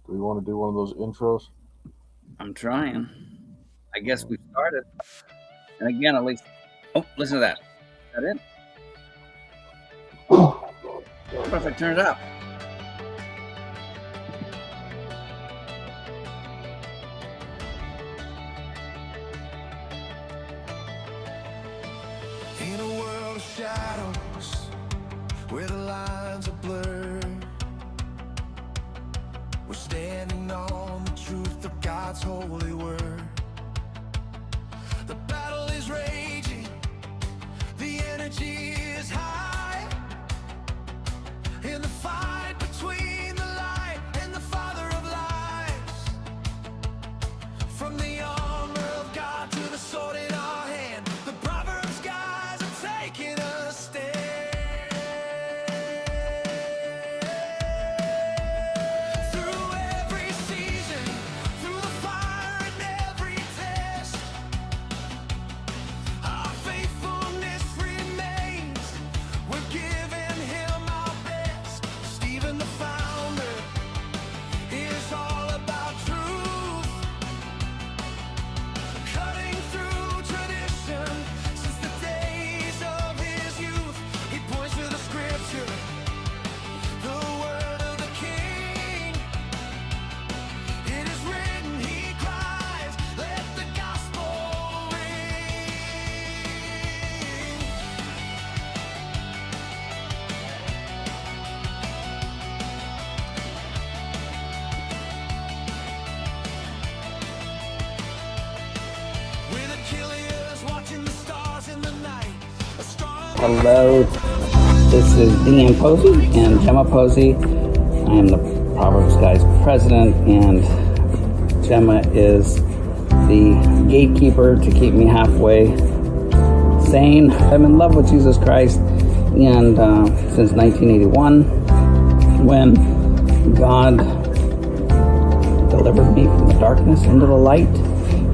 Do we want to do one of those intros? I'm trying. I guess we started. And again, at least. Oh, listen to that. Is that it? What if I turn it up? In a world of shadows, where the lines are blurred, we're standing on the truth of God's holy word. The battle is raging, the energy is high, in the fight between the light and the father of lies. From the armor of God to the sword in our hand, the Proverbs guys are taking a stand. Through every season, through the fire and every test, our faithfulness remains. We're giving him our best. Stephen the founder is all about truth, cutting through tradition since the days of his youth. He points to the scripture, the word of the king. It is written, he cries, let the gospel ring. With Achilles watching the stars in the night, a strong Hello. This is Dean Pozzi and Gemma Pozzi. I am the Proverbs Guys President, and Gemma is the gatekeeper to keep me halfway sane. I'm in love with Jesus Christ, and since 1981, when God delivered me from the darkness into the light.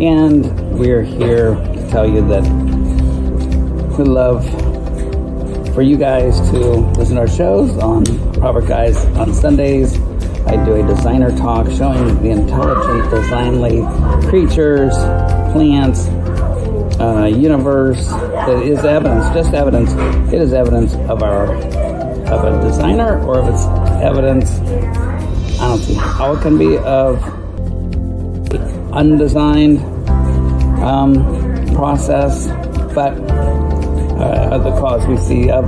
And we're here to tell you that we love for you guys to listen to our shows on Proverbs Guys on Sundays. I do a designer talk showing the intelligent, designly creatures, plants, universe that is evidence, just evidence. It is evidence of a designer, or if it's evidence, I don't see how it can be of undesigned process, but the cause we see of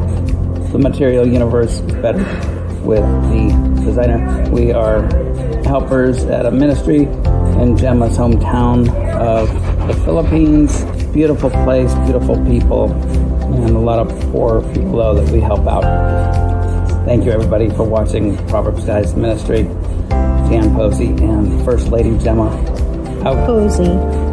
the material universe is better with the designer. We are helpers at a ministry in Gemma's hometown of the Philippines. Beautiful place, beautiful people, and a lot of poor people though that we help out. Thank you everybody for watching Proverbs Guys Ministry. Dan Pozzi and First Lady Gemma out. Pozzi.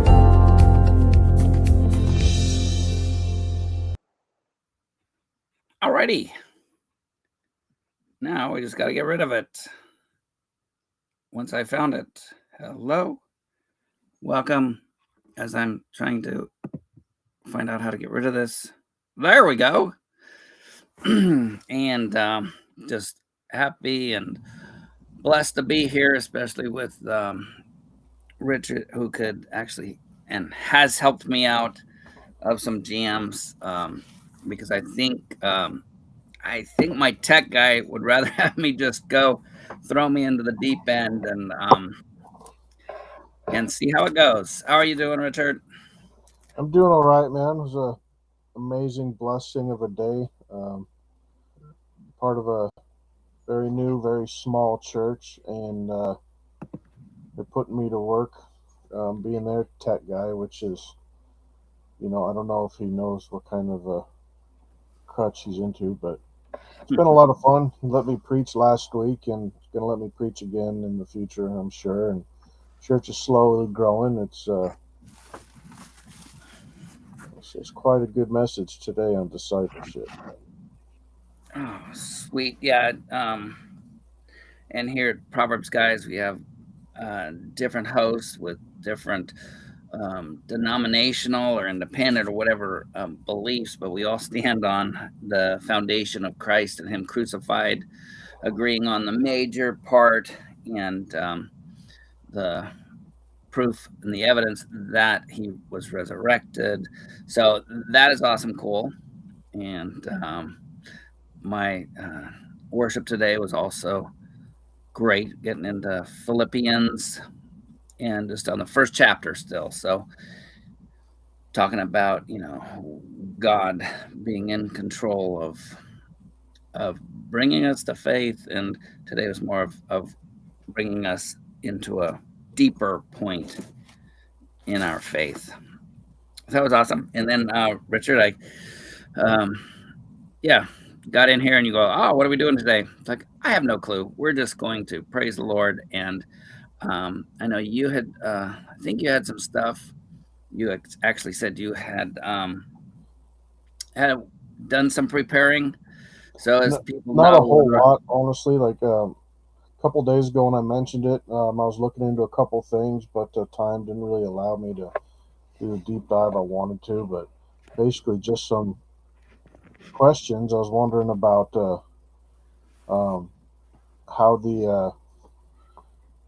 Alrighty. Now we just got to get rid of it. Once I found it. Hello. Welcome. As I'm trying to find out how to get rid of this. There we go. And just happy and blessed to be here, especially with Richard, who could actually and has helped me out of some jams, because I think my tech guy would rather have me just go throw me into the deep end and see how it goes. How are you doing, Richard? I'm doing all right, man. It was a amazing blessing of a day. Part of a very new, very small church, and they're putting me to work, being their tech guy, which is, I don't know if he knows what kind of a crutch he's into, but it's been a lot of fun. He let me preach last week, and he's going to let me preach again in the future, I'm sure. And church is slowly growing. It's quite a good message today on discipleship. Oh, sweet. Yeah. And here at Proverbs Guys, we have different hosts with different denominational or independent or whatever beliefs, but we all stand on the foundation of Christ and Him crucified, agreeing on the major part. And the proof and the evidence that he was resurrected. So that is awesome, cool. And my worship today was also great, getting into Philippians and just on the first chapter still. So talking about, God being in control of bringing us to faith, and today was more of bringing us into a deeper point in our faith. So that was awesome. And then Richard, I got in here and you go, oh, what are we doing today? It's like, I have no clue. We're just going to praise the Lord. And I know you had, I think you had some stuff. You actually said you had done some preparing. So as people Not know, a whole lot, honestly. Like a couple days ago when I mentioned it, I was looking into a couple things, but time didn't really allow me to do the deep dive I wanted to. But basically, just some questions. I was wondering about how the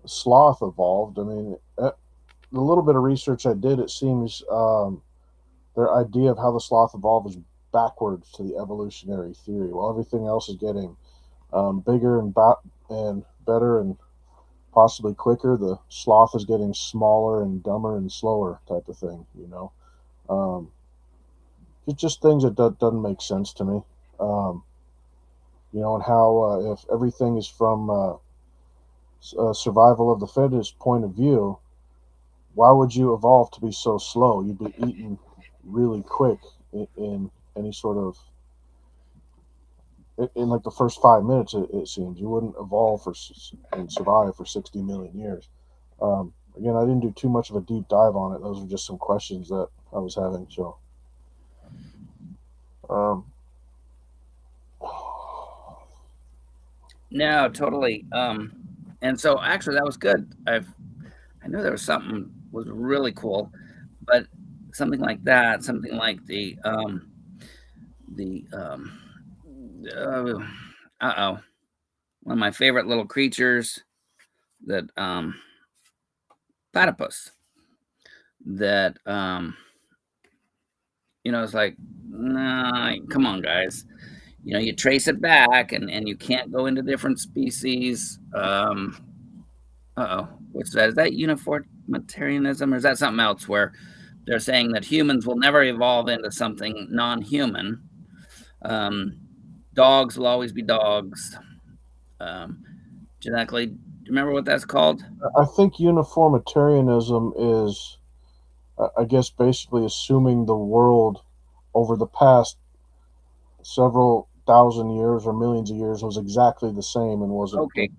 sloth evolved. I mean, the little bit of research I did, it seems their idea of how the sloth evolved is backwards to the evolutionary theory. While everything else is getting bigger and better and possibly quicker, the sloth is getting smaller and dumber and slower, type of thing. It's just things that doesn't make sense to me. And how if everything is from survival of the fittest point of view, why would you evolve to be so slow? You'd be eaten really quick in any sort of in like the first 5 minutes. It seems you wouldn't evolve and survive for 60 million years. Again, I didn't do too much of a deep dive on it. Those are just some questions that I was having. So, no, totally. And so actually that was good. I knew there was something was really cool, but something like that, something like the one of my favorite little creatures, that platypus, that it's like, nah, come on, guys. You trace it back and you can't go into different species. What's that? Is that uniformitarianism, or is that something else where they're saying that humans will never evolve into something non-human? Dogs will always be dogs. Genetically, do you remember what that's called? I think uniformitarianism is, I guess, basically assuming the world over the past several thousand years or millions of years was exactly the same and wasn't. Okay,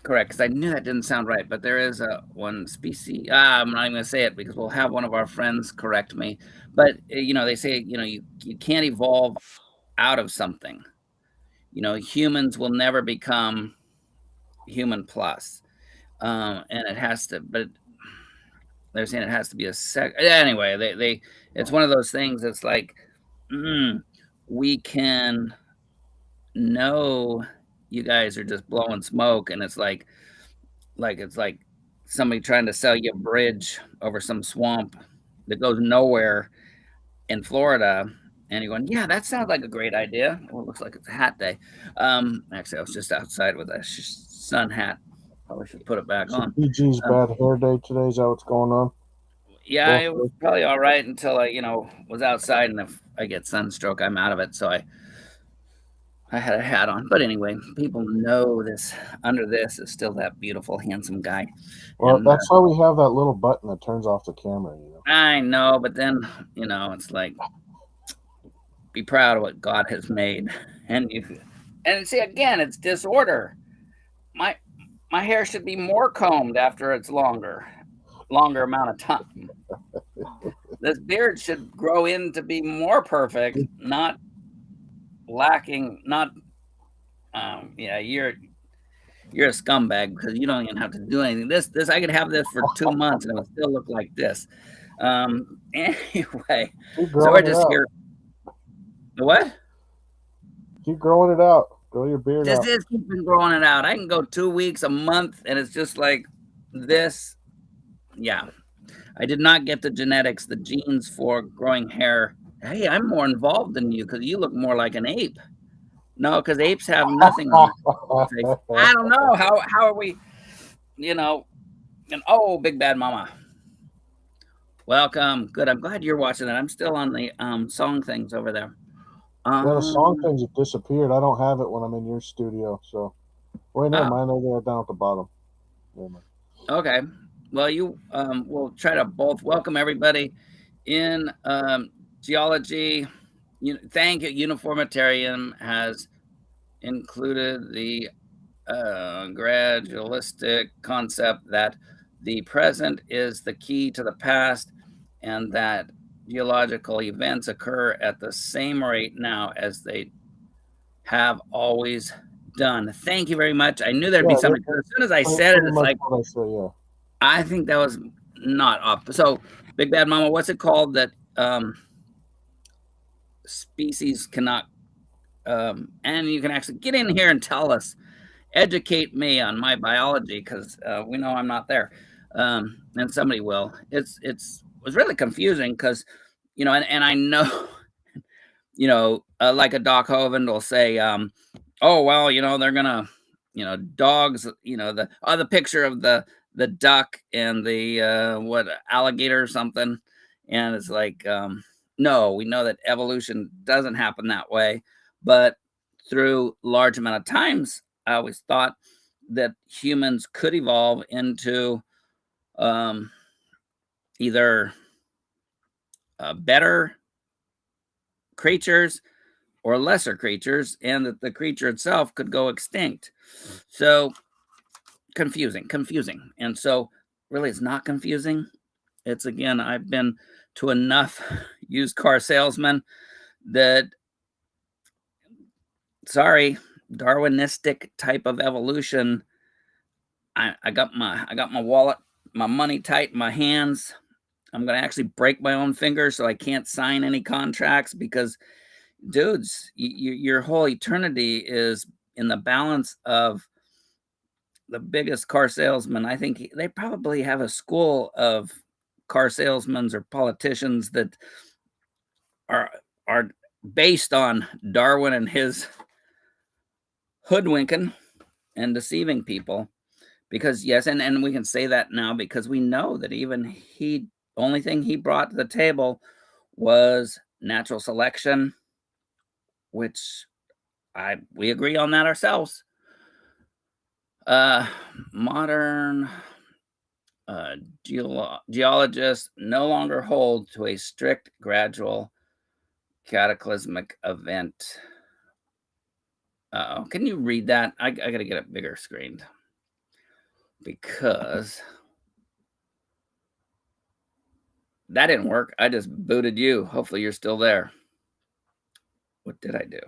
correct, because I knew that didn't sound right, but there is one species. I'm not even going to say it because we'll have one of our friends correct me. But they say you can't evolve out of something. Humans will never become human plus, and it has to. But they're saying it has to be a anyway. They it's one of those things that's like, we can know you guys are just blowing smoke, and it's like it's like somebody trying to sell you a bridge over some swamp that goes nowhere in Florida, and you're going, yeah, that sounds like a great idea. Well, it looks like it's a hat day. Actually, I was just outside with a sun hat. Probably should put it back on. PG's bad hair day today. Is that what's going on? Yeah, it was probably all right until I, was outside, and if I get sunstroke, I'm out of it. So I had a hat on. But anyway, people know this. Under this is still that beautiful, handsome guy. Well, and, that's why we have that little button that turns off the camera. I know, but then, it's like, be proud of what God has made. And see, again, it's disorder. My hair should be more combed after it's longer amount of time. This beard should grow in to be more perfect, not lacking, not you're a scumbag because you don't even have to do anything. This I could have this for 2 months and it would still look like this. Anyway, so we're just here. What? Keep growing it out. Grow your beard out. This is keeping growing it out. I can go 2 weeks, a month, and it's just like, this, yeah, I did not get the genetics, the genes for growing hair. Hey, I'm more involved than you because you look more like an ape. No, because apes have nothing on their face. I don't know. How are we, you know, and oh, Big Bad Mama. Welcome. Good. I'm glad you're watching it. I'm still on the song things over there. Yeah, the song Um, things have disappeared. I don't have it when I'm in your studio. So, wait, never oh, mind. They're down at the bottom. Never mind. okay. Well, you we'll try to both welcome everybody in geology. Thank you. Uniformitarian has included the gradualistic concept that the present is the key to the past and that geological events occur at the same rate now as they have always done. Thank you very much. I knew there'd be Yeah, something. As soon as I said it, pretty it's much like, what I say. Yeah. I think that was not off. So, Big Bad Mama, what's it called that species cannot, and you can actually get in here and tell us, educate me on my biology because we know I'm not there, and somebody will. Was really confusing because, and I know, like a Doc Hovind will say, oh well, they're gonna, dogs, the picture of the duck and the what alligator or something, and it's like, no, we know that evolution doesn't happen that way, but through large amount of times, I always thought that humans could evolve into um, either better creatures or lesser creatures, and that the creature itself could go extinct. So confusing. And so, really, it's not confusing. It's again, I've been to enough used car salesmen that, sorry, Darwinistic type of evolution. I got my wallet, my money tight in my hands. I'm gonna actually break my own fingers so I can't sign any contracts because, dudes, your whole eternity is in the balance of the biggest car salesman. I think they probably have a school of car salesmen or politicians that are are based on Darwin and his hoodwinking and deceiving people. Because yes, and we can say that now because we know that even he only thing he brought to the table was natural selection, which we agree on that ourselves. Modern geologists no longer hold to a strict gradual cataclysmic event. Can you read that? I gotta get it bigger screened because that didn't work. I just booted you. Hopefully you're still there. What did I do?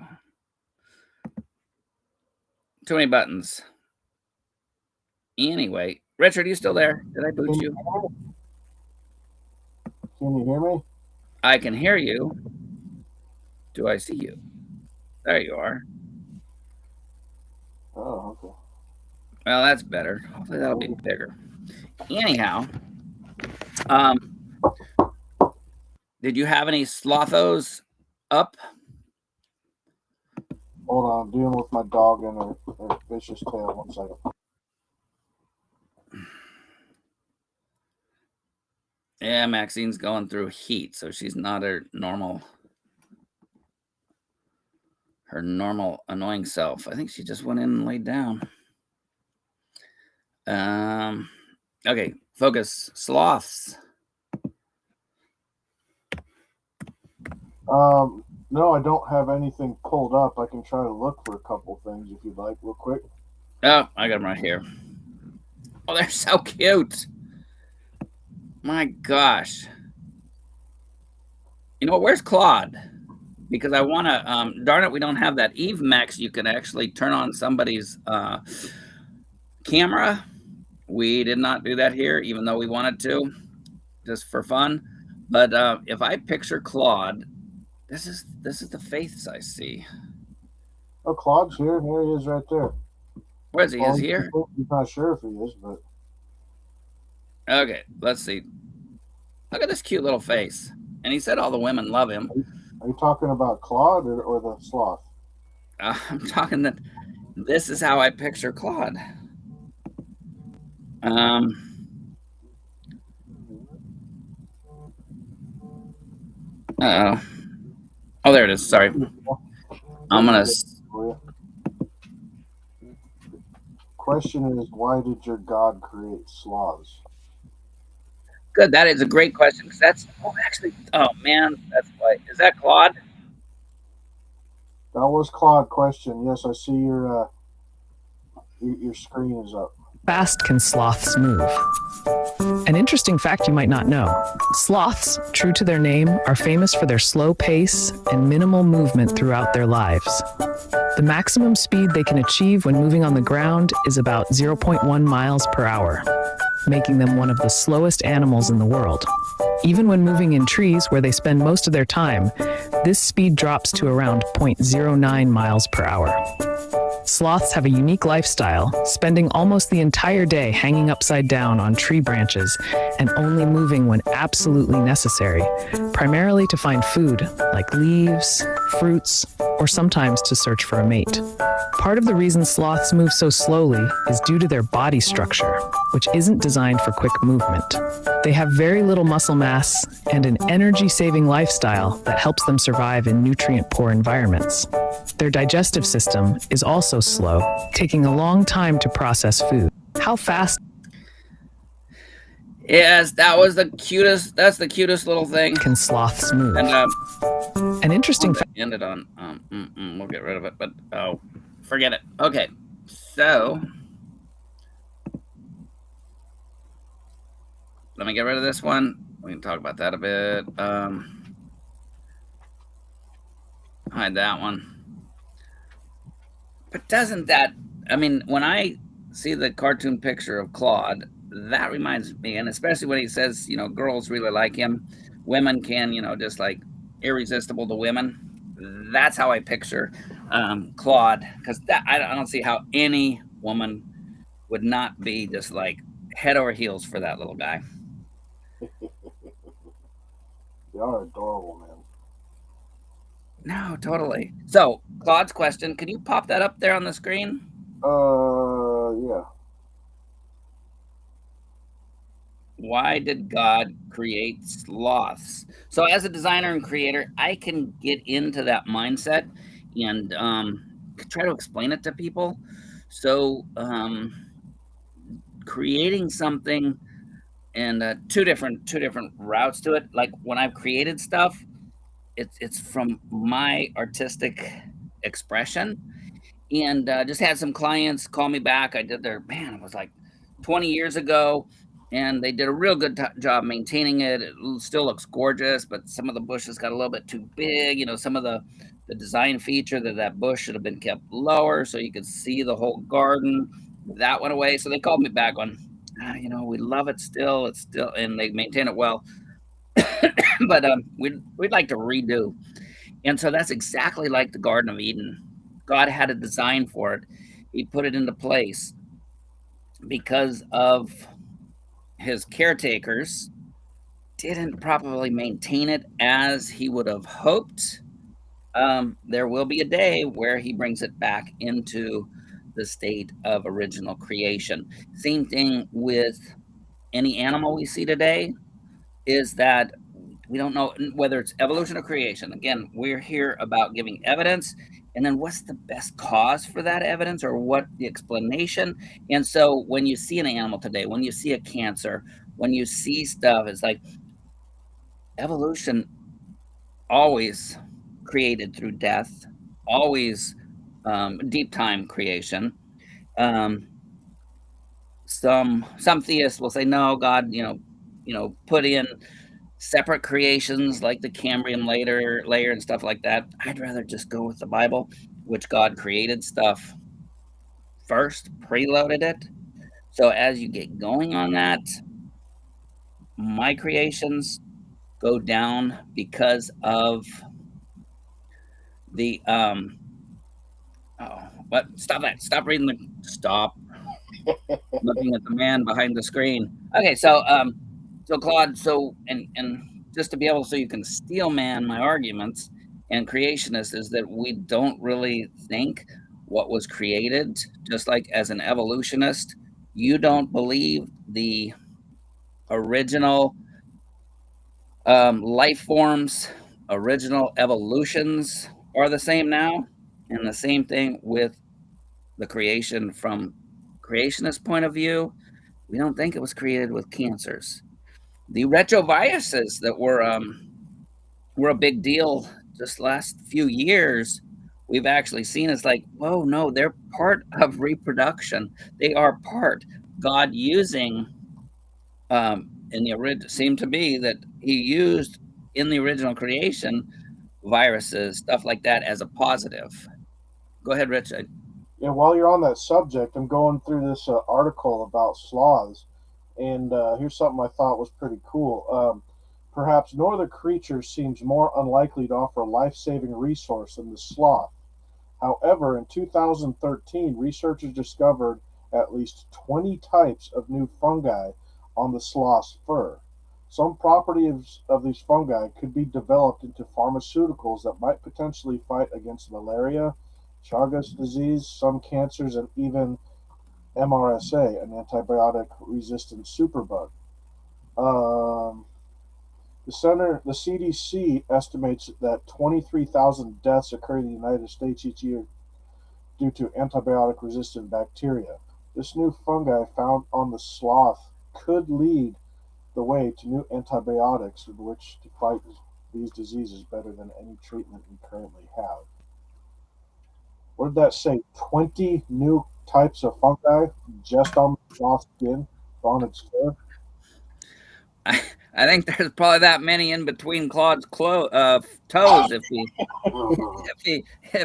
Too many buttons. Anyway, Richard, you still there? Did I boot you? Can you hear me? I can hear you. Do I see you? There you are. Oh, okay. Well, that's better. Hopefully that'll be bigger. Anyhow, um, did you have any slothos up? Hold on, I'm dealing with my dog and her vicious tail. 1 second. Yeah, Maxine's going through heat, so she's not her normal annoying self. I think she just went in and laid down. Okay, focus. Sloths. No, I don't have anything pulled up. I can try to look for a couple things if you'd like, real quick. Oh, I got them right here. Oh, they're so cute. My gosh. You know what? Where's Claude? Because I want to, darn it, we don't have that Eve Max. You can actually turn on somebody's camera. We did not do that here, even though we wanted to, just for fun. But if I picture Claude, this is the faiths I see. Oh, Claude's here. There he is right there. Where is he? Well, Is he here? He's not sure if he is, but Okay, let's see. Look at this cute little face. And he said all the women love him. Are you talking about Claude or the sloth? I'm talking that this is how I picture Claude. Uh-oh. Oh, there it is. Sorry. I'm going to... Question is, why did your God create sloths? Good. That is a great question. Because that's... Oh, actually... Oh, man. That's why... Is that Claude? That was Claude question. Yes, I see your screen is up. Fast can sloths move? An interesting fact you might not know. Sloths, true to their name, are famous for their slow pace and minimal movement throughout their lives. The maximum speed they can achieve when moving on the ground is about 0.1 miles per hour, making them one of the slowest animals in the world. Even when moving in trees where they spend most of their time, this speed drops to around 0.09 miles per hour. Sloths have a unique lifestyle, spending almost the entire day hanging upside down on tree branches and only moving when absolutely necessary, primarily to find food, like leaves, fruits, or sometimes to search for a mate. Part of the reason sloths move so slowly is due to their body structure, which isn't designed for quick movement. They have very little muscle mass and an energy-saving lifestyle that helps them survive in nutrient-poor environments. Their digestive system is also slow, taking a long time to process food. How fast? Yes, that was the cutest. That's the cutest little thing. Can sloths move? And an interesting fact. Ended on. We'll get rid of it, but forget it. Okay, so let me get rid of this one. We can talk about that a bit. Hide that one. But doesn't that? I mean, when I see the cartoon picture of Claude, that reminds me, and especially when he says, you know, girls really like him, women can, you know, just like irresistible to women. That's how I picture Claude, because I don't see how any woman would not be just like head over heels for that little guy. They are adorable, man. No, totally. So, Claude's question, can you pop that up there on the screen? Yeah. Why did God create sloths? So as a designer and creator, I can get into that mindset and try to explain it to people. So creating something and two different routes to it. Like when I've created stuff, it's from my artistic expression, and just had some clients call me back. I did it was like 20 years ago, and they did a real good job maintaining it. It still looks gorgeous, but some of the bushes got a little bit too big. You know, some of the design feature that bush should have been kept lower so you could see the whole garden. That went away. So they called me back on, you know, we love it still. It's still, and they maintain it well. But we'd like to redo. And so that's exactly like the Garden of Eden. God had a design for it. He put it into place because of his caretakers didn't properly maintain it as he would have hoped. There will be a day where he brings it back into the state of original creation. Same thing with any animal we see today, is that we don't know whether it's evolution or creation. Again, we're here about giving evidence, and then what's the best cause for that evidence, or what the explanation. And so when you see an animal today, when you see a cancer, when you see stuff, it's like evolution always created through death, always deep time creation. Some theists will say, no, God, you know, put in separate creations like the Cambrian layer and stuff like that. I'd rather just go with the Bible, which God created stuff first, preloaded it. So as you get going on that, my creations go down because of the stop reading stop looking at the man behind the screen. Okay, so Claude, and just to be able so you can steel man my arguments and creationist is that we don't really think what was created, just like as an evolutionist, you don't believe the original life forms, original evolutions are the same now, and the same thing with the creation from creationist point of view. We don't think it was created with cancers. The retroviruses that were a big deal just last few years, we've actually seen it's like, whoa, no, they're part of reproduction. They are part. God using in the original seemed to be that he used in the original creation viruses, stuff like that as a positive. Go ahead, Rich. Yeah, while you're on that subject, I'm going through this article about sloths, and here's something I thought was pretty cool. Perhaps no other creature seems more unlikely to offer a life-saving resource than the sloth. However, in 2013, researchers discovered at least 20 types of new fungi on the sloth's fur. Some properties of these fungi could be developed into pharmaceuticals that might potentially fight against malaria, Chagas disease, some cancers, and even MRSA, an antibiotic resistant superbug. Um, the CDC estimates that 23,000 deaths occur in the United States each year due to antibiotic resistant bacteria. This new fungi found on the sloth could lead the way to new antibiotics with which to fight these diseases better than any treatment we currently have. What did that say? 20 new types of fungi just on the sloth's skin, on its fur? I, I think there's probably that many in between Claude's toes if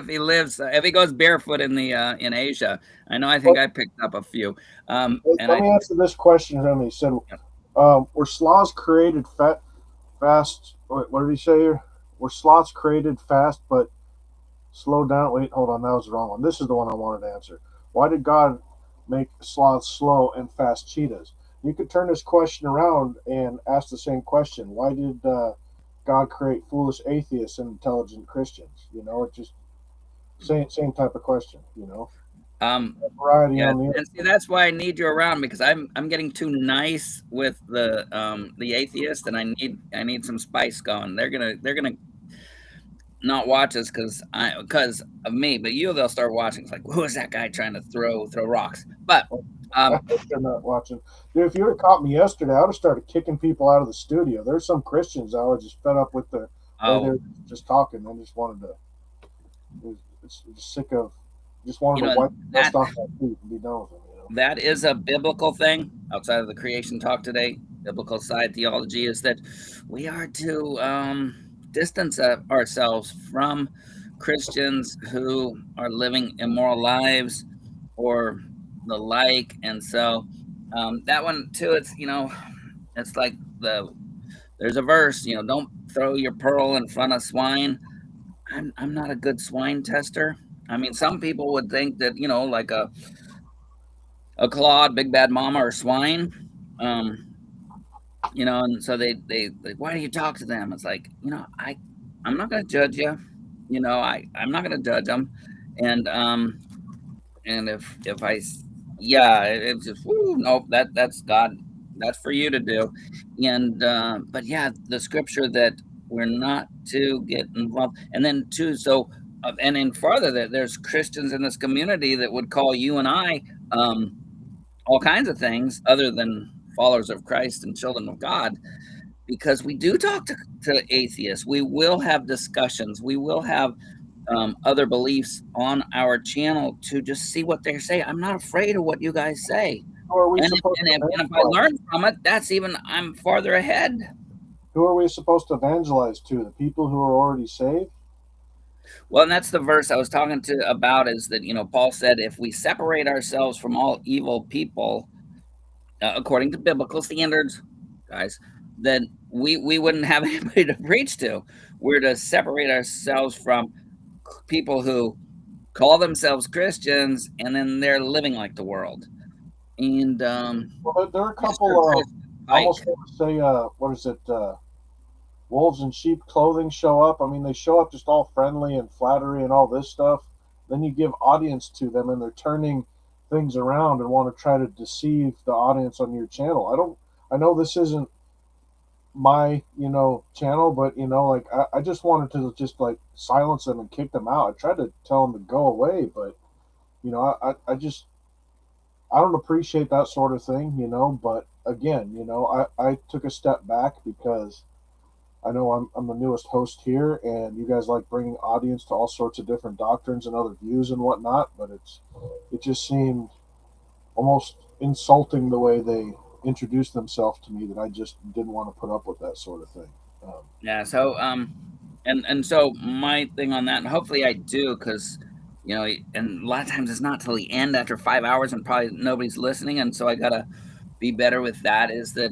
he lives if he goes barefoot in Asia. I know. I think Let, I picked up a few. And let I me answer this question, Remy. He said, were sloths created fast? What did he say here? Were sloths created fast but slow down? Wait, hold on. That was the wrong one. This is the one I wanted to answer. Why did God make sloths slow and fast cheetahs? You could turn this question around and ask the same question. Why did God create foolish atheists and intelligent Christians? You know, it's just same type of question. You know, variety yeah, on the. and see that's why I need you around because I'm getting too nice with the atheist, and I need some spice going. They're gonna not watch us because of me, but they'll start watching. It's like, who is that guy trying to throw rocks? But I hope they're not watching. Dude, if you would have caught me yesterday, I would have started kicking people out of the studio. There's some Christians I was just fed up with the way they're just talking. I just wanted to. It's just sick of. Just wanted to wipe the dust off my feet and be done with them. You know? That is a biblical thing outside of the creation talk today. Biblical side theology is that we are to distance ourselves from Christians who are living immoral lives or the like. And so that one too, it's like there's a verse, don't throw your pearl in front of swine. I'm not a good swine tester. I mean, some people would think that, like a Claude, Big Bad Mama, or swine. And so they like, why do you talk to them? It's like, I'm not going to judge you. I'm not going to judge them. And if yeah, it's just, nope, that's God. That's for you to do. And, but yeah, the scripture that we're not to get involved. And then too, so, and then farther that there's Christians in this community that would call you and I, all kinds of things other than followers of Christ and children of God, because we do talk to atheists. We will have discussions. We will have other beliefs on our channel to just see what they say. I'm not afraid of what you guys say. Who are we And supposed to if I learn from it, I'm farther ahead. Who are we supposed to evangelize to? The people who are already saved? Well, and that's the verse I was talking about is that, Paul said, if we separate ourselves from all evil people, according to biblical standards, guys, then we wouldn't have anybody to preach to. We're to separate ourselves from people who call themselves Christians and then they're living like the world. And well, there are a couple. I almost want to say, what is it? Wolves in sheep clothing show up. I mean, they show up just all friendly and flattery and all this stuff. Then you give audience to them, and they're turning things around and want to try to deceive the audience on your channel. I know this isn't my, channel, but like I just wanted to just like silence them and kick them out. I tried to tell them to go away, but I just I don't appreciate that sort of thing, But again, I took a step back because I know I'm the newest host here, and you guys like bringing audience to all sorts of different doctrines and other views and whatnot. But it just seemed almost insulting the way they introduced themselves to me that I just didn't want to put up with that sort of thing. Yeah. So, and so my thing on that, and hopefully I do, because and a lot of times it's not till the end after 5 hours, and probably nobody's listening, and so I gotta be better with that. Is that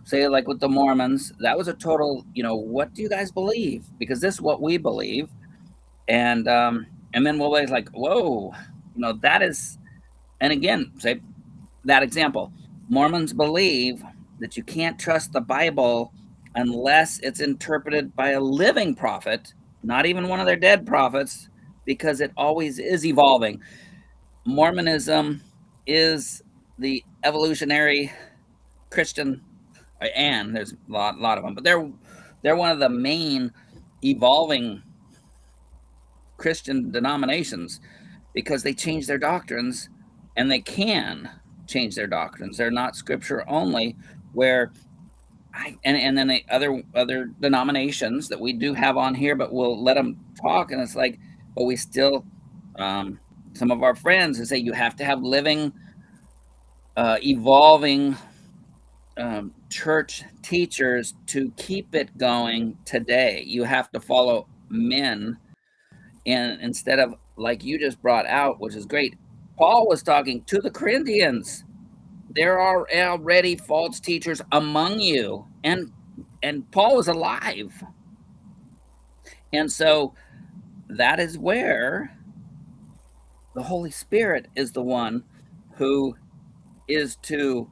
say like with the Mormons, that was a total, what do you guys believe? Because this is what we believe, and then we'll be like, whoa, that is, and again, say that example, Mormons believe that you can't trust the Bible unless it's interpreted by a living prophet, not even one of their dead prophets, because it always is evolving. Mormonism is the evolutionary Christian, and there's a lot of them, but they're one of the main evolving Christian denominations because they change their doctrines, and they can change their doctrines. They're not scripture only, where and then the other denominations that we do have on here, but we'll let them talk, and it's like, but we still some of our friends who say you have to have living evolving church teachers to keep it going today. You have to follow men, and instead of, like you just brought out, which is great, Paul was talking to the Corinthians. There are already false teachers among you, and Paul was alive, and so that is where the Holy Spirit is the one who is to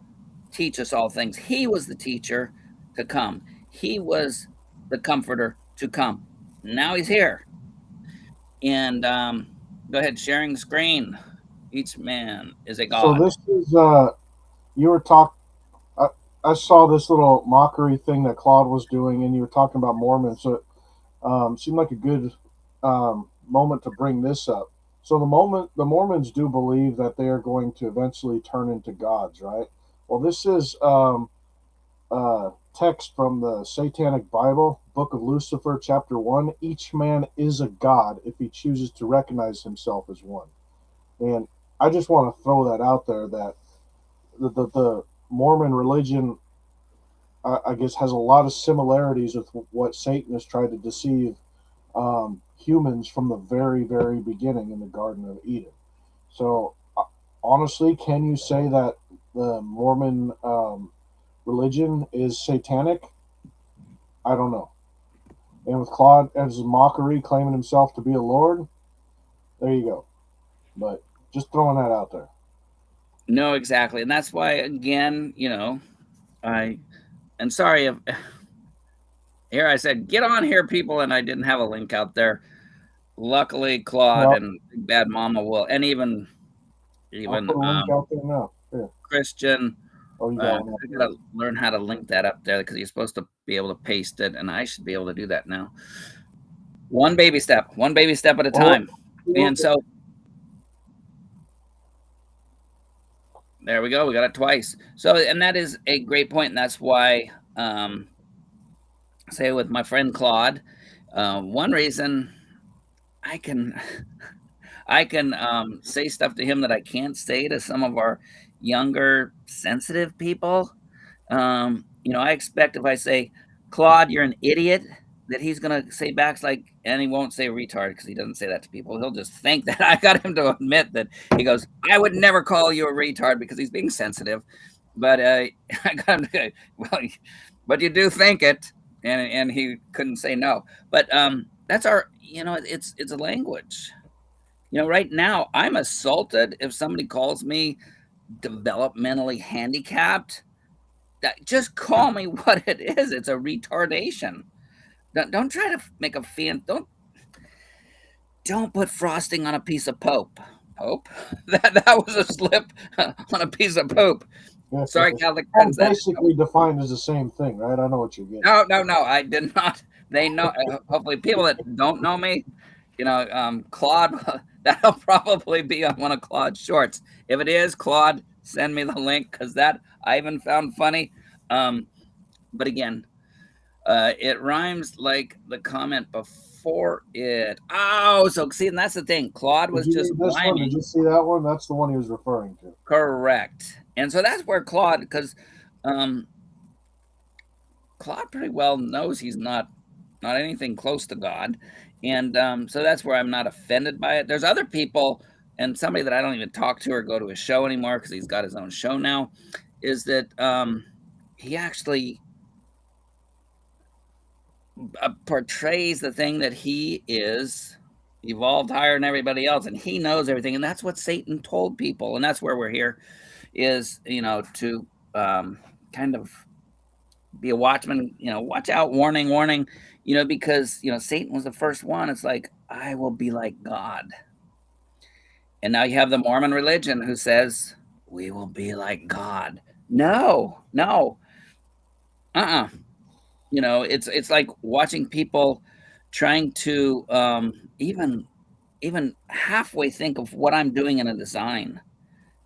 teach us all things. He was the teacher to come. He was the comforter to come. Now he's here. And go ahead, sharing screen. Each man is a god. So this is you were I saw this little mockery thing that Claude was doing, and you were talking about Mormons. So it seemed like a good moment to bring this up. So the Mormons do believe that they are going to eventually turn into gods, right? Well, this is text from the Satanic Bible, Book of Lucifer, chapter 1. Each man is a god if he chooses to recognize himself as one. And I just want to throw that out there, that the Mormon religion, I guess, has a lot of similarities with what Satan has tried to deceive humans from the very, very beginning in the Garden of Eden. So, honestly, can you say that the Mormon religion is satanic? I don't know. And with Claude as a mockery, claiming himself to be a lord, there you go. But just throwing that out there. No, exactly. And that's why, again, and sorry if here I said, get on here, people, and I didn't have a link out there. Luckily, Claude and Bad Mama will, and even I'll put a link out there now. Here. Christian. Oh, you got one. I gotta learn how to link that up there, because you're supposed to be able to paste it, and I should be able to do that now. One baby step at a time. And so there we go. We got it twice. So, and that is a great point, and that's why, say with my friend Claude, one reason I can say stuff to him that I can't say to some of our younger, sensitive people. I expect if I say, Claude, you're an idiot, that he's going to say back, like, and he won't say retard, because he doesn't say that to people. He'll just think that I got him to admit that. He goes, I would never call you a retard, because he's being sensitive. But I got him to go, well, but you do think it. And he couldn't say no. But that's our, it's a language. Right now I'm assaulted if somebody calls me developmentally handicapped, just call me what it is. It's a retardation. Don't try to make a fan. Don't put frosting on a piece of pope. Pope? That was a slip on a piece of poop. Sorry, Catholic friends. That's basically defined as the same thing, right? I know what you're getting. No. I did not. They know. Hopefully, people that don't know me, Claude, that'll probably be on one of Claude's shorts. If it is, Claude, send me the link, because that I even found funny. But again, it rhymes like the comment before it. Oh, so see, and that's the thing. Claude was just rhyming. Did you see that one? That's the one he was referring to. Correct. And so that's where Claude, because Claude pretty well knows he's not anything close to God. And so that's where I'm not offended by it. There's other people, and somebody that I don't even talk to or go to his show anymore, because he's got his own show now, is that he actually portrays the thing that he is evolved higher than everybody else, and he knows everything. And that's what Satan told people. And that's where we're here, is, to kind of be a watchman, watch out, warning, because, Satan was the first one. It's like, I will be like God. And now you have the Mormon religion who says, we will be like God. No. It's like watching people trying to even halfway think of what I'm doing in a design.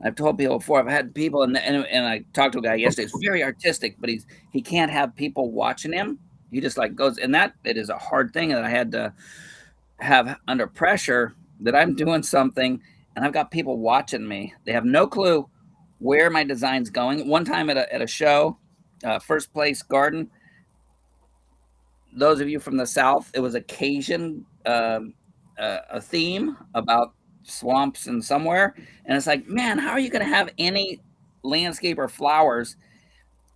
I've told people before, I've had people, and I talked to a guy yesterday, he's very artistic, but he can't have people watching him. He just like goes, and that it is a hard thing that I had to have under pressure, that I'm doing something and I've got people watching me. They have no clue where my design's going. One time at a show, First Place Garden, those of you from the South, it was a Cajun a theme about swamps and somewhere, and it's like, man, how are you going to have any landscape or flowers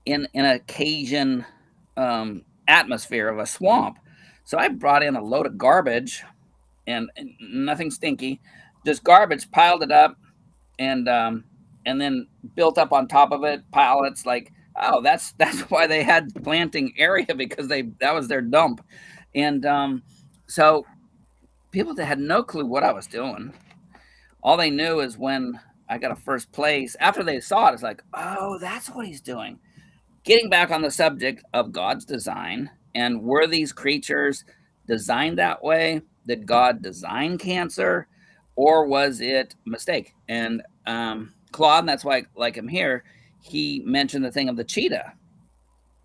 in a Cajun atmosphere of a swamp? So I brought in a load of garbage, and nothing stinky, just garbage, piled it up, and then built up on top of it pallets. Like, oh, that's why they had planting area, because that was their dump. And so people that had no clue what I was doing, all they knew is when I got a first place, after they saw it, it's like, oh, that's what he's doing. Getting back on the subject of God's design, and were these creatures designed that way? Did God design cancer, or was it a mistake? And Claude, and that's why I like him here, he mentioned the thing of the cheetah.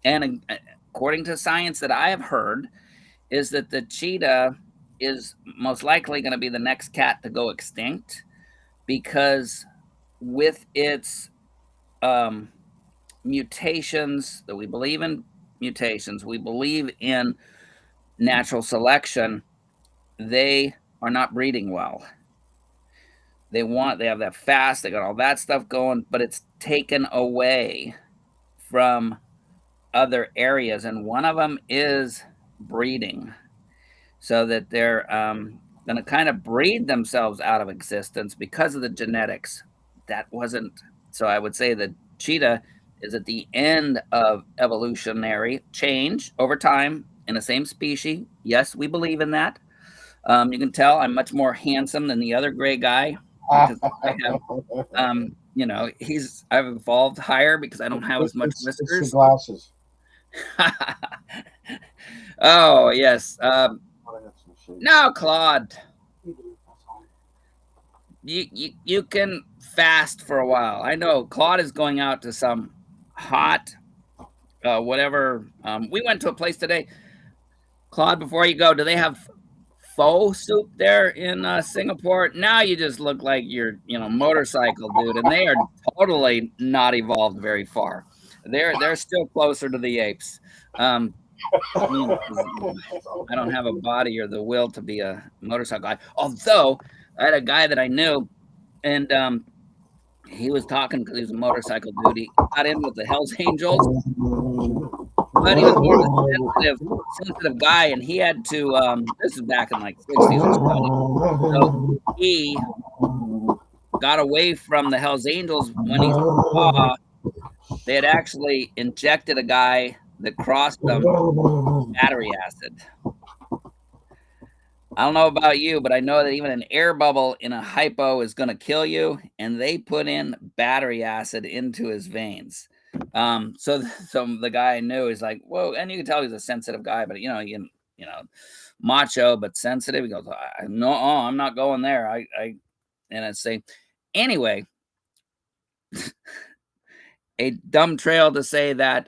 And according to science that I have heard, is that the cheetah is most likely going to be the next cat to go extinct, because with its mutations, that we believe in mutations, we believe in natural selection, they are not breeding well. They have that fast, they got all that stuff going, but it's taken away from other areas. And one of them is breeding, so that they're going to kind of breed themselves out of existence because of the genetics. That wasn't, so I would say the cheetah is at the end of evolutionary change over time in the same species. Yes, we believe in that. You can tell I'm much more handsome than the other gray guy, because I have, I've evolved higher because I don't have as much whiskers. It's the glasses. Oh, yes. No, Claude. You can fast for a while. I know Claude is going out to some hot whatever. We went to a place today. Claude, before you go, do they have pho soup there in Singapore? Now you just look like you're, motorcycle dude, and they are totally not evolved very far. They're still closer to the apes. I don't have a body or the will to be a motorcycle guy. Although I had a guy that I knew, and he was talking because he was a motorcycle dude. He got in with the Hells Angels, but he was more of a sensitive guy, and he had to. This is back in like 60s or 70s. So got away from the Hells Angels when he saw they had actually injected a guy that crossed them battery acid. I don't know about you, but I know that even an air bubble in a hypo is going to kill you, and they put in battery acid into his veins. So the guy I knew is like, whoa, and you can tell he's a sensitive guy, but macho but sensitive. He goes, no, I'm not going there. And I say, anyway, a dumb trail to say that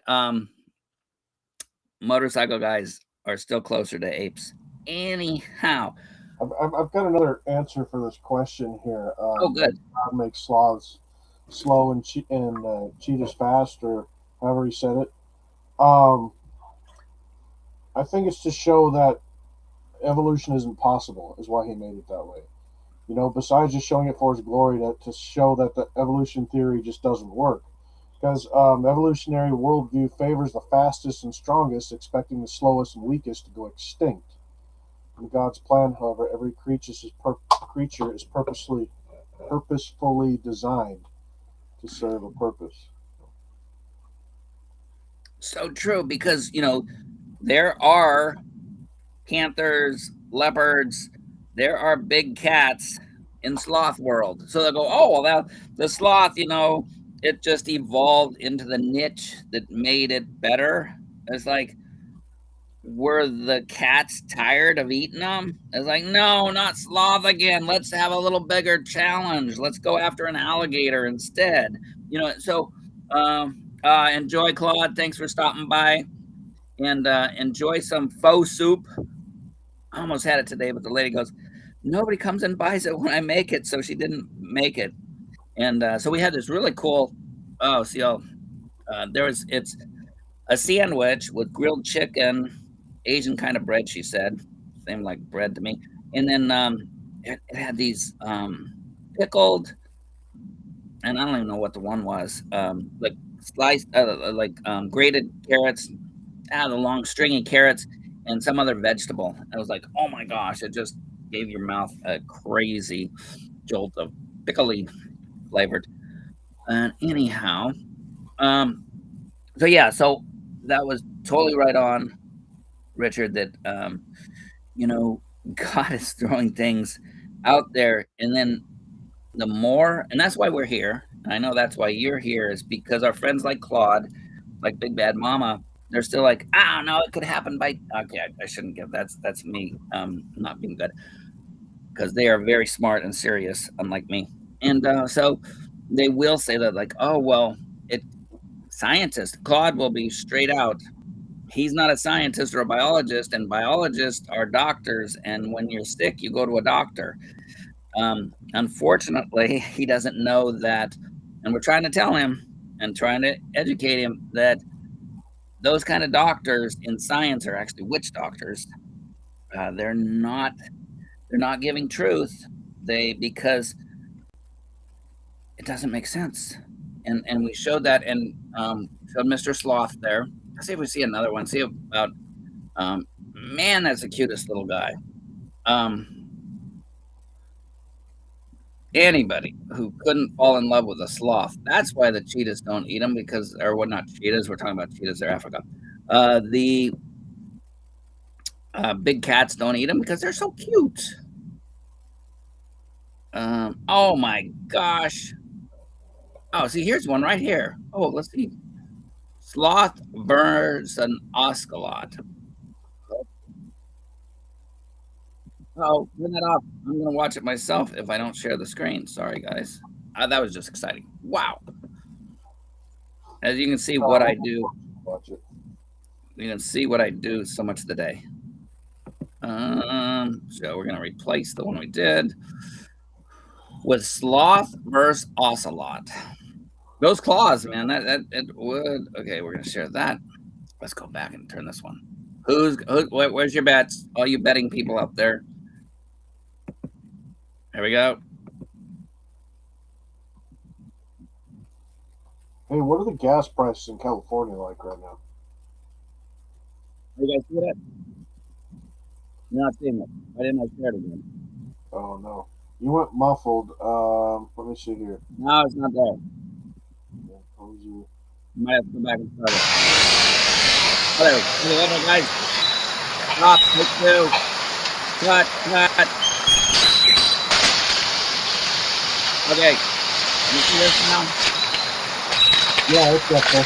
motorcycle guys are still closer to apes. Anyhow, I've got another answer for this question here. good. God makes sloths slow and cheetahs fast, or however he said it. I think it's to show that evolution isn't possible, is why he made it that way. Besides just showing it for his glory, to show that the evolution theory just doesn't work. Because evolutionary worldview favors the fastest and strongest, expecting the slowest and weakest to go extinct. In God's plan, however, every creature is purposefully designed to serve a purpose. So true, because there are panthers, leopards, there are big cats in sloth world. So they'll go, oh, well, the sloth, it just evolved into the niche that made it better. It's like, were the cats tired of eating them? It's like, no, not sloth again. Let's have a little bigger challenge. Let's go after an alligator instead. So enjoy, Claude. Thanks for stopping by. And enjoy some faux soup. I almost had it today, but the lady goes, nobody comes and buys it when I make it, so she didn't make it. And so we had this really cool. It's a sandwich with grilled chicken, Asian kind of bread, she said, seemed like bread to me. And then it had these pickled, and I don't even know what the one was, like sliced, grated carrots, the long stringy carrots, and some other vegetable. I was like, oh my gosh, it just gave your mouth a crazy jolt of pickly flavored. And anyhow, so that was totally right on, Richard, that God is throwing things out there, and then the more, and that's why we're here, and I know that's why you're here, is because our friends like Claude, like Big Bad Mama, they're still like, I don't know, it could happen by, okay, I shouldn't give, that's me not being good, because they are very smart and serious, unlike me. And so they will say that, like, oh, well, scientist, Claude will be straight out. He's not a scientist or a biologist, and biologists are doctors, and when you're sick, you go to a doctor. Unfortunately, he doesn't know that, and we're trying to tell him and trying to educate him that those kind of doctors in science are actually witch doctors. They're not giving truth, because it doesn't make sense. And we showed that, and showed Mr. Sloth there. Let's see if we see another one. See about man, that's the cutest little guy. Anybody who couldn't fall in love with a sloth. That's why the cheetahs don't eat them, because, or what, not cheetahs, we're talking about cheetahs, they're Africa. The big cats don't eat them because they're so cute. Oh my gosh. Oh, see, here's one right here. Oh, let's see. Sloth versus an ocelot. Oh, turn that off. I'm going to watch it myself if I don't share the screen. Sorry, guys. That was just exciting. Wow. As you can see what I do. You can see what I do so much of the day. So we're going to replace the one we did with sloth versus ocelot. Those claws, man, it would. Okay, we're going to share that. Let's go back and turn this one. Where's your bets? All you betting people out there. There we go. Hey, what are the gas prices in California like right now? You guys see that? You're not seeing it. Why didn't I share it again? Oh, no. You went muffled. Let me see here. No, it's not there. Yeah, Pozzi. You might have to go back and start it. Oh, there. Okay, guys. Stop. Take two. Cut. Okay. You see this now? Yeah, it's up there.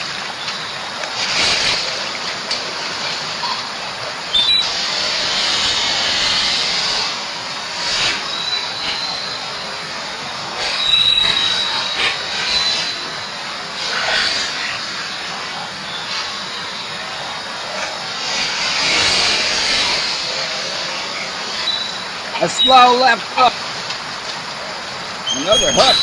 A slow left hook. Another hook.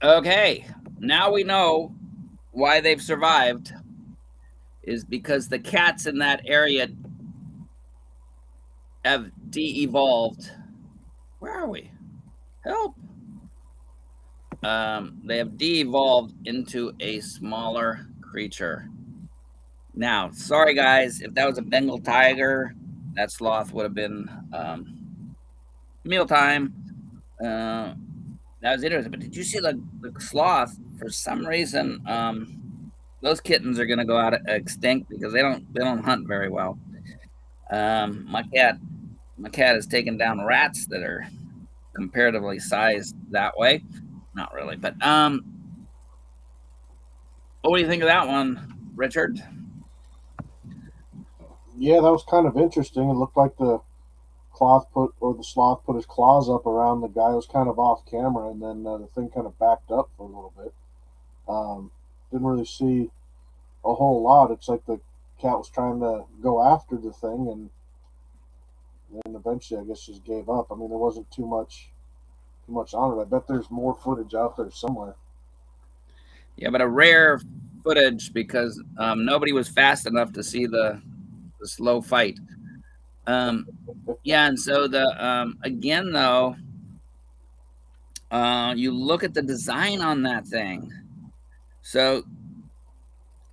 Okay, now we know why they've survived is because the cats in that area have de-evolved. Where are we? Help. They have de-evolved into a smaller creature. Now, sorry guys, if that was a Bengal tiger, that sloth would have been mealtime. That was interesting. But did you see the sloth? For some reason, those kittens are going to go out extinct because they don't hunt very well. My cat has taken down rats that are comparatively sized that way. Not really, but what do you think of that one, Richard? Yeah, that was kind of interesting. It looked like the sloth put his claws up around the guy. It was kind of off camera, and then the thing kind of backed up for a little bit. Didn't really see a whole lot. It's like the cat was trying to go after the thing, and then eventually, I guess, just gave up. I mean, there wasn't too much on it. I bet there's more footage out there somewhere. Yeah, but a rare footage because nobody was fast enough to see the slow fight. Yeah, and so the again though, you look at the design on that thing. So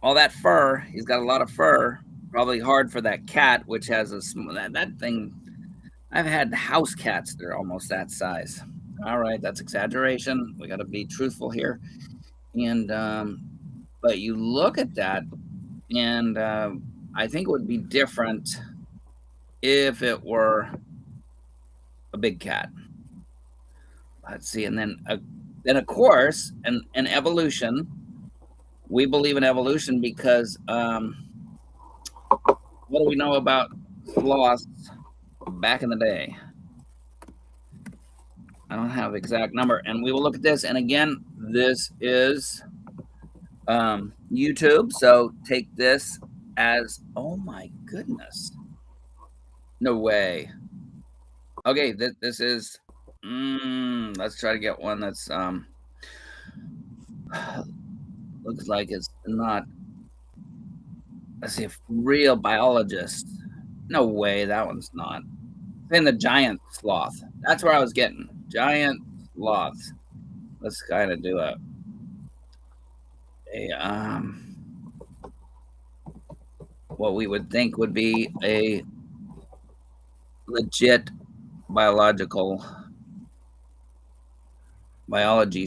all that fur, he's got a lot of fur. Probably hard for that cat, which has that thing. I've had house cats that are almost that size. All right, that's exaggeration. We got to be truthful here. And but you look at that, and I think it would be different if it were a big cat. Let's see, and then of course, in evolution, we believe in evolution because what do we know about sloths back in the day? I don't have the exact number, and we will look at this. And again, this is YouTube, so take this as, oh my goodness, no way. Okay, this is let's try to get one that's looks like it's not. Let's see, if real biologist. No way, that one's not. In the giant sloth. That's where I was getting. Giant sloth. Let's kind of do a what we would think would be a legit biology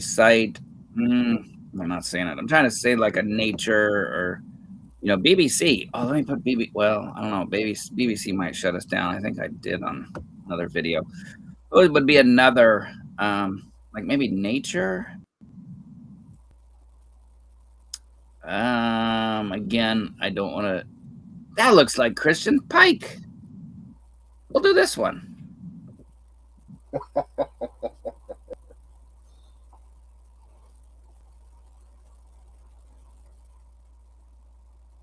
site. I'm not saying it. I'm trying to say like a Nature or BBC. Oh, let me put well, I don't know. BBC might shut us down. I think I did on another video. It would be another like maybe Nature. Again, I don't want to. That looks like Christian Pike. We'll do this one.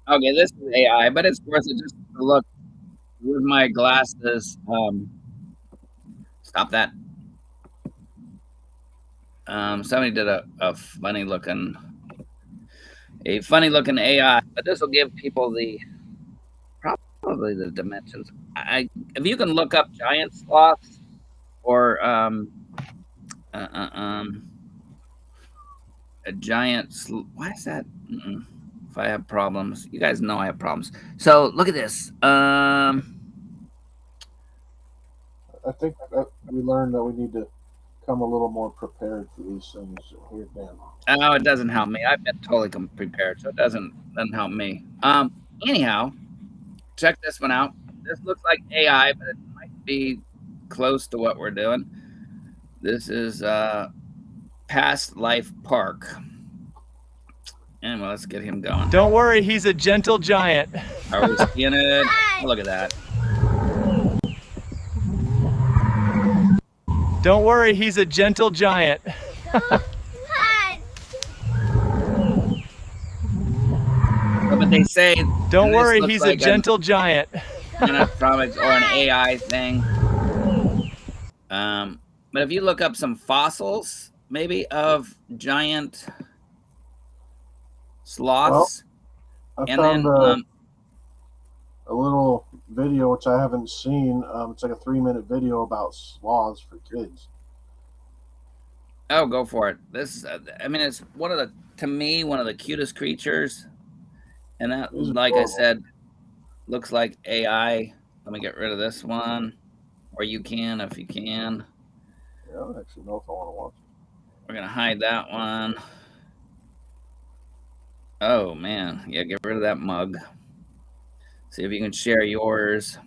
Okay, this is AI, but it's worth it just to look with my glasses. Stop that. Somebody did a funny looking AI, but this will give people probably the dimensions. If you can look up giant sloths or a giant. Why is that? If I have problems, you guys know I have problems. So look at this. I think that we learned that we need to come a little more prepared for these things here, Dan. Oh, it doesn't help me. I've been totally prepared, so it doesn't help me. Anyhow, check this one out. This looks like AI, but it might be close to what we're doing. This is Past Life Park. Anyway, let's get him going. Don't worry, he's a gentle giant. Are we seeing it? Oh, look at that. Don't worry, he's a gentle giant. But they say, don't worry, he's like a gentle giant. Animatronics or an AI thing. But if you look up some fossils, maybe of giant sloths, well, I found a little video which I haven't seen. It's like a 3-minute video about sloths for kids. Oh, go for it. This, I mean, it's to me, one of the cutest creatures. And that, like I said, looks like AI. Let me get rid of this one. Or you can, if you can. Yeah, I don't actually know if I want to watch it. We're going to hide that one. Oh, man. Yeah, get rid of that mug. See if you can share yours.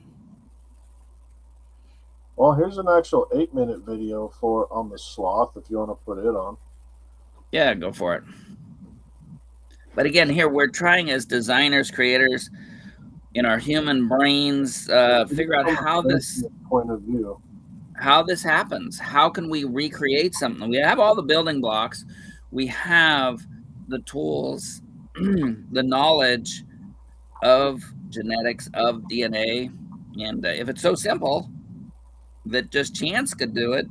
Well, here's an actual 8-minute video on the sloth, if you want to put it on. Yeah, go for it. But again, here we're trying as designers, creators, in our human brains, figure out how this point of view, how this happens. How can we recreate something? We have all the building blocks. We have the tools, the knowledge of genetics, of DNA. And if it's so simple that just chance could do it,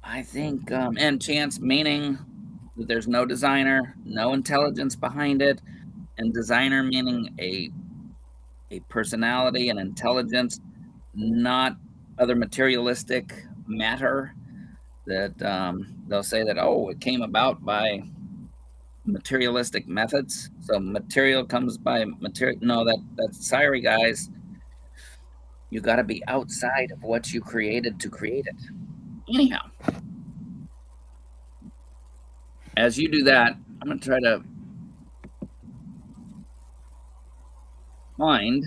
I think, and chance meaning that there's no designer, no intelligence behind it, and designer meaning a personality and intelligence, not other materialistic matter that they'll say that, oh, it came about by materialistic methods. So material comes by material. No, that's sorry, guys. You got to be outside of what you created to create it. Anyhow, as you do that, I'm going to try to find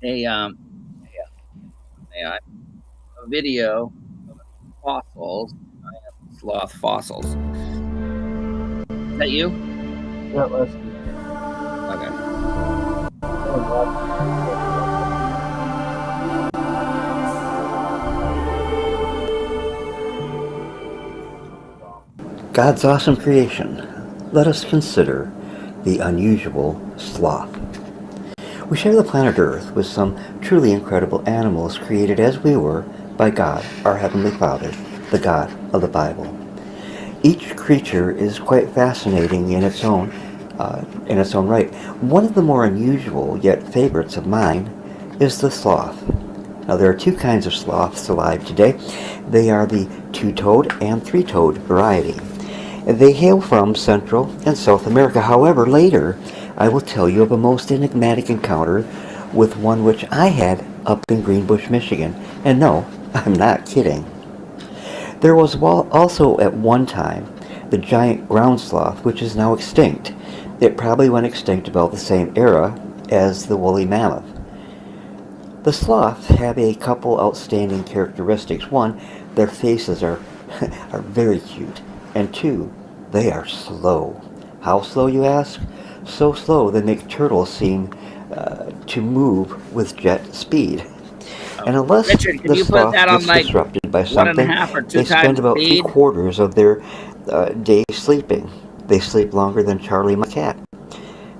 a video of fossils, sloth fossils. Is that you? Yeah, that's good. Okay. God's awesome creation. Let us consider the unusual sloth. We share the planet Earth with some truly incredible animals created as we were by God, our Heavenly Father, the God of the Bible. Each creature is quite fascinating in its own right. One of the more unusual yet favorites of mine is the sloth. Now, there are two kinds of sloths alive today. They are the two-toed and three-toed variety. They hail from Central and South America. However, later I will tell you of a most enigmatic encounter with one which I had up in Greenbush, Michigan. And no, I'm not kidding. There was also at one time the giant ground sloth, which is now extinct. It probably went extinct about the same era as the woolly mammoth. The sloths have a couple outstanding characteristics. One, their faces are very cute. And two, they are slow. How slow, you ask? So slow they make turtles seem to move with jet speed. And unless Richard, the sloth gets disrupted by something, they spend about 3/4 of their day sleeping. They sleep longer than Charlie my cat.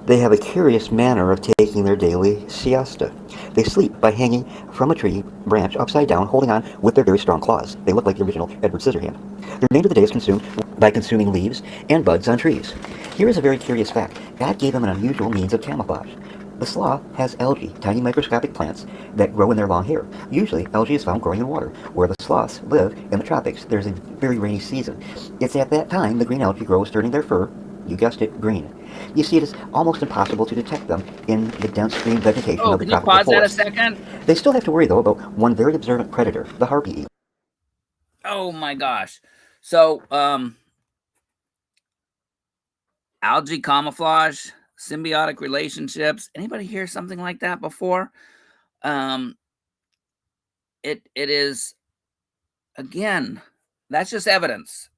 They have a curious manner of taking their daily siesta. They sleep by hanging from a tree branch upside down, holding on with their very strong claws. They look like the original Edward Scissorhand. The remainder of the day is consumed by consuming leaves and buds on trees. Here is a very curious fact. God gave them an unusual means of camouflage. The sloth has algae, tiny microscopic plants that grow in their long hair. Usually, algae is found growing in water. Where the sloths live, in the tropics, there's a very rainy season. It's at that time the green algae grows, turning their fur, you guessed it, green. You see, it is almost impossible to detect them in the dense green vegetation of the tropical forest. Can you pause that a second? They still have to worry, though, about one very observant predator, the harpy eagle. Oh my gosh. So, algae camouflage, symbiotic relationships. Anybody hear something like that before? It is, again, that's just evidence.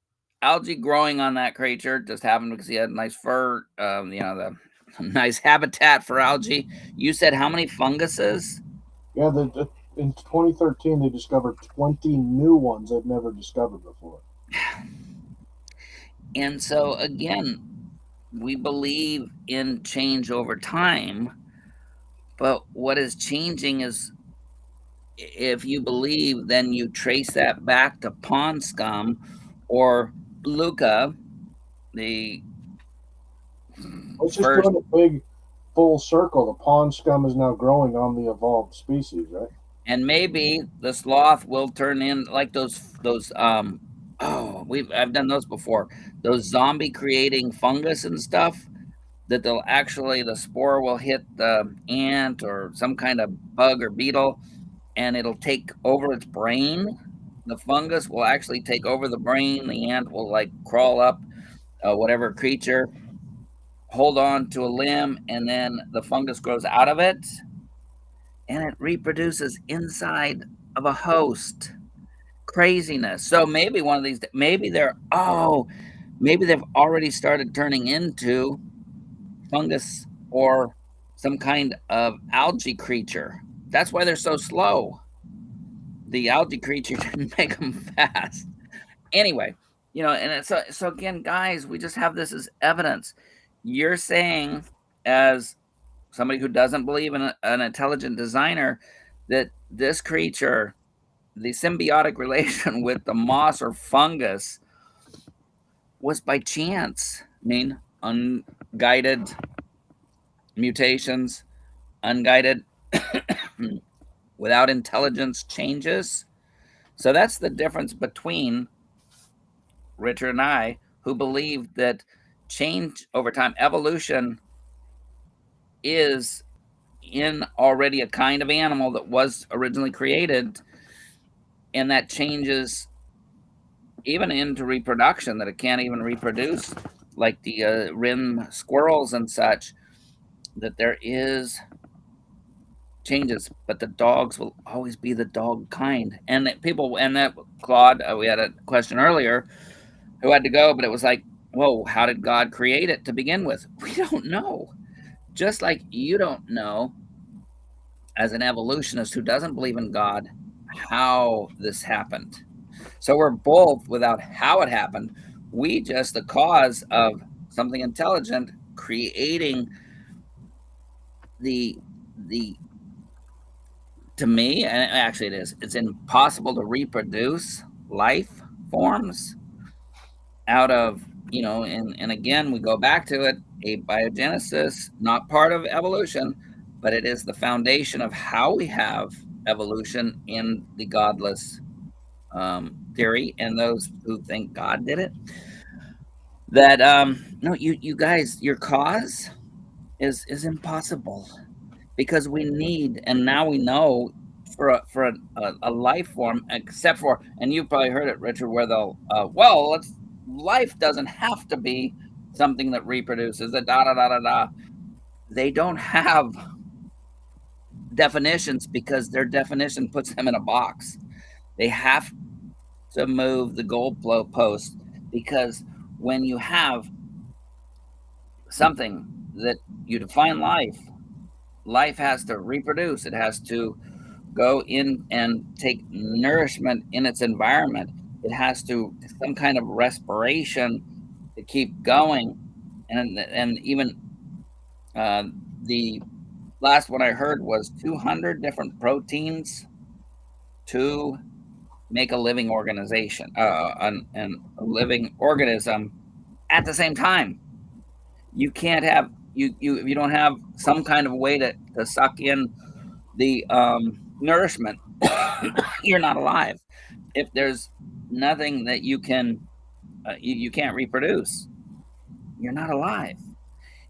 Algae growing on that creature just happened because he had nice fur, the nice habitat for algae. You said how many funguses? Yeah, in 2013 they discovered 20 new ones they've never discovered before. And so again, we believe in change over time, but what is changing is, if you believe, then you trace that back to pond scum or Luca, the Let's just doing a big full circle. The pond scum is now growing on the evolved species, right? And maybe the sloth will turn in like those I've done those before. Those zombie creating fungus and stuff that the spore will hit the ant or some kind of bug or beetle, and it'll take over its brain. The fungus will actually take over the brain. The ant will like crawl up whatever creature, hold on to a limb, and then the fungus grows out of it, and it reproduces inside of a host. Craziness. So maybe one of these, maybe they've already started turning into fungus or some kind of algae creature. That's why they're so slow. The algae creature didn't make them fast. Anyway, and so again, guys, we just have this as evidence. You're saying, as somebody who doesn't believe in an intelligent designer, that this creature, the symbiotic relation with the moss or fungus, was by chance. I mean, unguided mutations, unguided without intelligence changes. So that's the difference between Richard and I, who believe that change over time, evolution, is in already a kind of animal that was originally created, and that changes even into reproduction, that it can't even reproduce, like the rim squirrels and such, that there is changes, but the dogs will always be the dog kind. And that Claude, we had a question earlier who had to go, but it was like, whoa, how did God create it to begin with? We don't know. Just like you don't know, as an evolutionist who doesn't believe in God, how this happened. So we're both without how it happened. We just the cause of something intelligent creating the to me, and actually it's impossible to reproduce life forms out of, and again, we go back to it, abiogenesis, not part of evolution, but it is the foundation of how we have evolution in the godless theory, and those who think God did it. That no, you guys, your cause is impossible, because we need, and now we know, for a life form, except for, and you probably heard it, Richard, where they'll life doesn't have to be something that reproduces a da da da da da. They don't have definitions because their definition puts them in a box. They have to move the goalpost, because when you have something that you define life has to reproduce. It has to go in and take nourishment in its environment. It has to some kind of respiration to keep going, and even the last one I heard was 200 different proteins to make a living organization, and a living organism at the same time. You can't have you if you don't have some kind of way to suck in the nourishment, you're not alive. If there's nothing that you can you can't reproduce, you're not alive.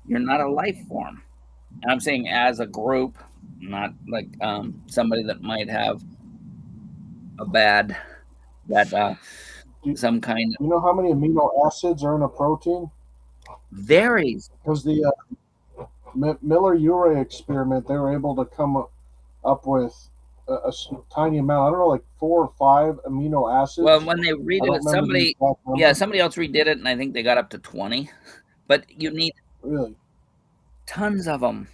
You're not a life form. And I'm saying as a group, not like somebody that might have a bad that Do some kind of you know how many amino acids are in a protein? varies. Because the Miller-Urey experiment, they were able to come up with tiny amount. I don't know, like 4 or 5 amino acids. Well, when they I redid don't it, remember the somebody exact yeah, number. somebody else redid it, and I think they got up to 20. But you need Really? tons of them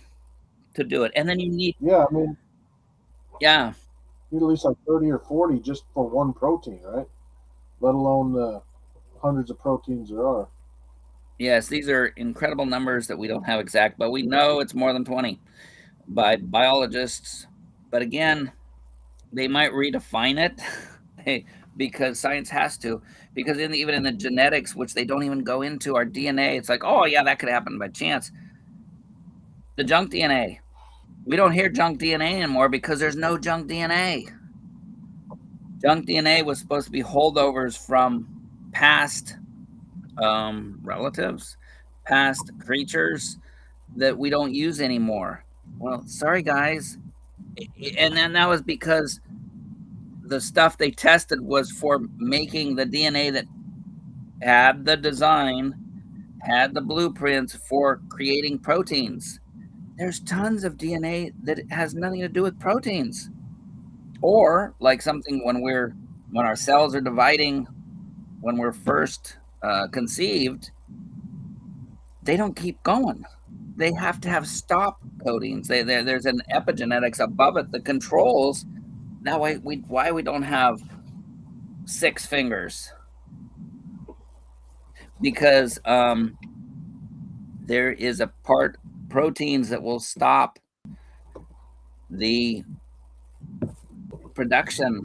to do it, and then you need Yeah, I mean, yeah, you need at least like 30 or 40 just for one protein, right? Let alone the hundreds of proteins there are. yes, these are incredible numbers that we don't have exact, but we know it's more than 20 by biologists. But again, they might redefine it because science has to. Because even in the genetics, which they don't even go into, our DNA, it's like, oh yeah, that could happen by chance. The junk DNA, we don't hear junk DNA anymore because there's no junk DNA. Junk DNA was supposed to be holdovers from past relatives, past creatures that we don't use anymore. Well, sorry guys. And then that was because the stuff they tested was for making the DNA that had the design, had the blueprints for creating proteins. There's tons of DNA that has nothing to do with proteins. Or like something when our cells are dividing, when we're first conceived, they don't keep going. They have to have stop codings. There's an epigenetics above it that controls that why we don't have 6 fingers, because there is a part proteins that will stop the production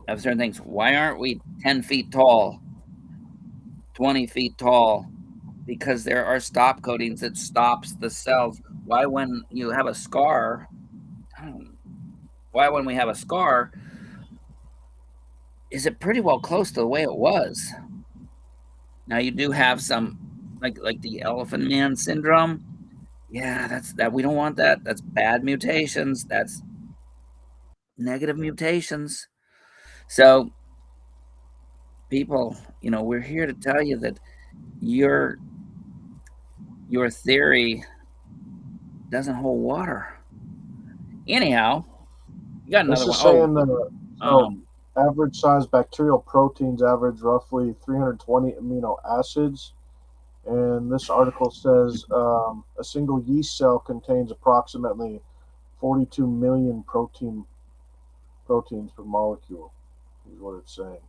of certain things. Why aren't we 10 feet tall, 20 feet tall? Because there are stop coatings that stops the cells. Why when you have a scar, why when we have a scar, is it pretty well close to the way it was? Now you do have some like the elephant man syndrome. Yeah, that we don't want that. That's bad mutations. That's negative mutations. So people, we're here to tell you that your theory doesn't hold water. Anyhow, you got This another is one. saying that average size bacterial proteins average roughly 320 amino acids. And this article says a single yeast cell contains approximately 42 million proteins per molecule, is what it's saying.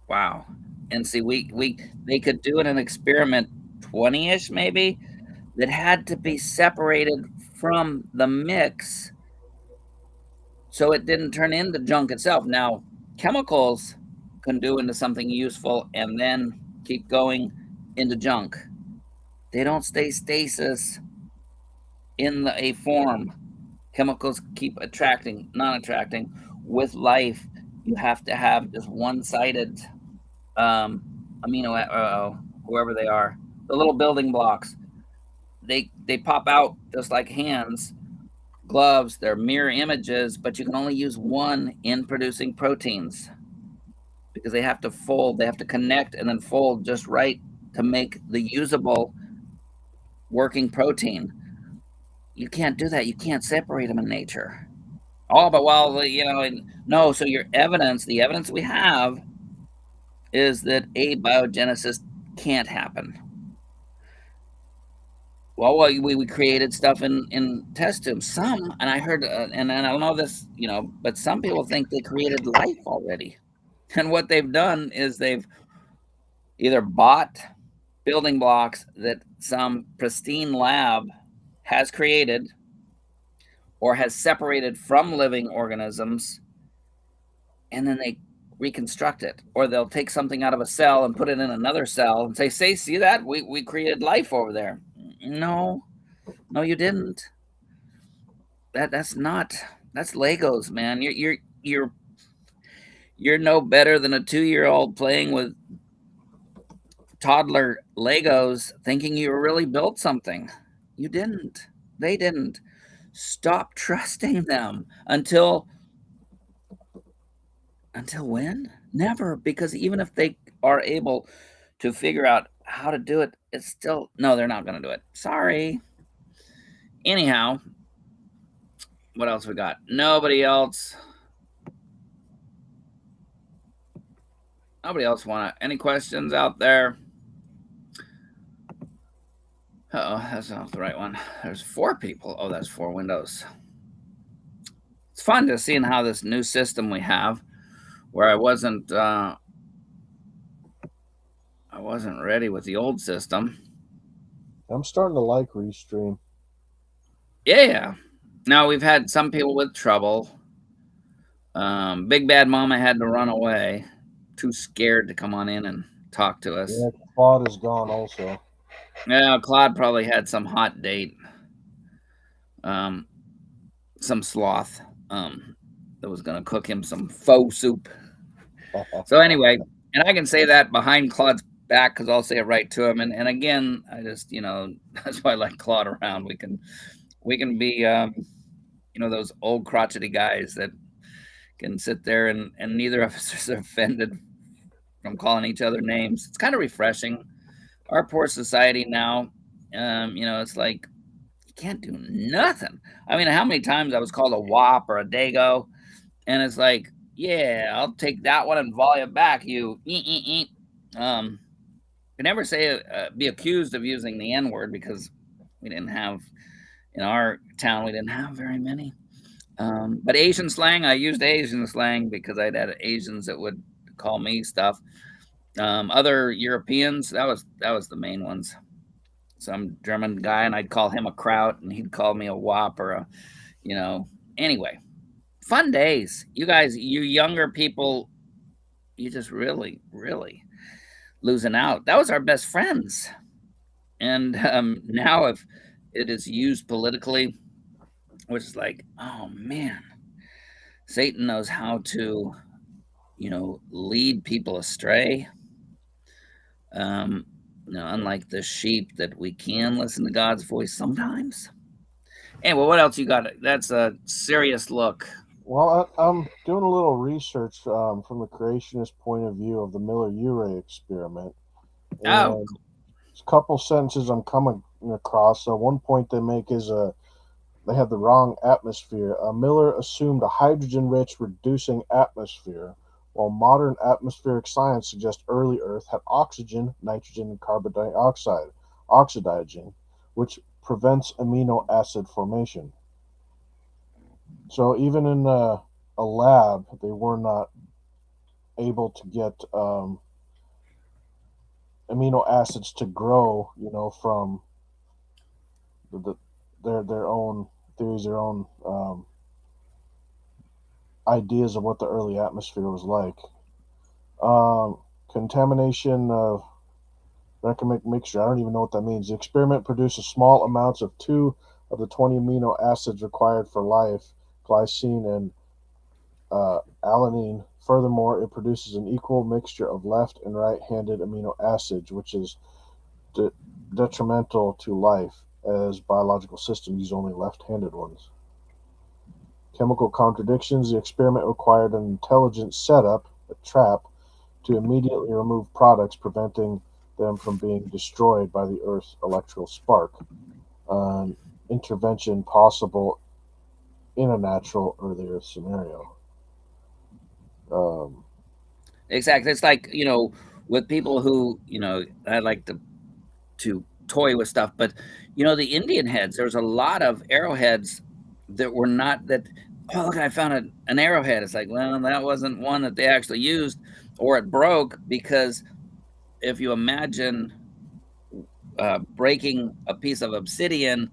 Wow. And see, they could do in an experiment 20-ish maybe that had to be separated from the mix so it didn't turn into junk itself. Now, chemicals can do into something useful and then keep going into junk. They don't stay stasis in a form. Chemicals keep attracting, non-attracting. With life, you have to have just one-sided amino, whoever they are, the little building blocks. They pop out just like hands, gloves. They're mirror images, but you can only use one in producing proteins because they have to fold. They have to connect and then fold just right to make the usable working protein. You can't do that. You can't separate them in nature. Oh, but no. So the evidence we have is that abiogenesis can't happen. Well, we created stuff in test tubes. Some, and I heard, and I don't know this, but some people think they created life already. And what they've done is they've either bought building blocks that some pristine lab has created, or has separated from living organisms, and then they reconstruct it. Or they'll take something out of a cell and put it in another cell and say, see that? We created life over there. No, you didn't. That's Legos, man. You're no better than a 2-year-old playing with toddler Legos thinking you really built something. You didn't. They didn't. Stop trusting them until when? Never, because even if they are able to figure out how to do it, it's still no, they're not going to do it. Sorry. Anyhow, what else we got? Nobody else want any questions out there? Uh-oh, that's not the right one. There's 4 people. Oh, that's 4 windows. It's fun to see how this new system we have, where I wasn't ready with the old system. I'm starting to like Restream. Yeah. Now we've had some people with trouble. Big Bad Mama had to run away. Too scared to come on in and talk to us. Yeah, Claude is gone also. Yeah, Claude probably had some hot date. Some sloth that was going to cook him some faux soup. So anyway, and I can say that behind Claude's back because I'll say it right to him. And again, I just, that's why I like Claude around. We can be, those old crotchety guys that can sit there and neither of us are offended from calling each other names. It's kind of refreshing. Our poor society now, it's like you can't do nothing. I mean, how many times I was called a wop or a dago, and it's like, yeah, I'll take that one and volley it back. You, you never be accused of using the N-word because we didn't have in our town. We didn't have very many. But Asian slang, I used Asian slang because I'd had Asians that would call me stuff. Other Europeans, that was the main ones. Some German guy, and I'd call him a kraut, and he'd call me a wop or anyway. Fun days. You guys, you younger people, you just really, really losing out. That was our best friends. And now if it is used politically, which is like, oh man, Satan knows how to, lead people astray. Unlike the sheep that we can listen to God's voice sometimes. Anyway, what else you got? That's a serious look. Well, I'm doing a little research from the creationist point of view of the Miller-Urey experiment. And a couple sentences I'm coming across. So one point they make is they had the wrong atmosphere. Miller assumed a hydrogen-rich reducing atmosphere, while modern atmospheric science suggests early Earth had oxygen, nitrogen, and carbon dioxide, oxidizing, which prevents amino acid formation. So even in a lab, they were not able to get amino acids to grow, from their own theories, their own ideas of what the early atmosphere was like. Contamination of recommend mixture. I don't even know what that means. The experiment produces small amounts of 2 of the 20 amino acids required for life, glycine and alanine. Furthermore, it produces an equal mixture of left and right-handed amino acids, which is detrimental to life, as biological systems use only left-handed ones. Chemical contradictions. The experiment required an intelligent setup, a trap, to immediately remove products, preventing them from being destroyed by the Earth's electrical spark. Intervention possible in a natural earlier scenario. Exactly. It's like, with people who, I like to toy with stuff, but, the Indian heads, there's a lot of arrowheads that were not that, oh, look, I found an arrowhead. It's like, well, that wasn't one that they actually used, or it broke, because if you imagine breaking a piece of obsidian,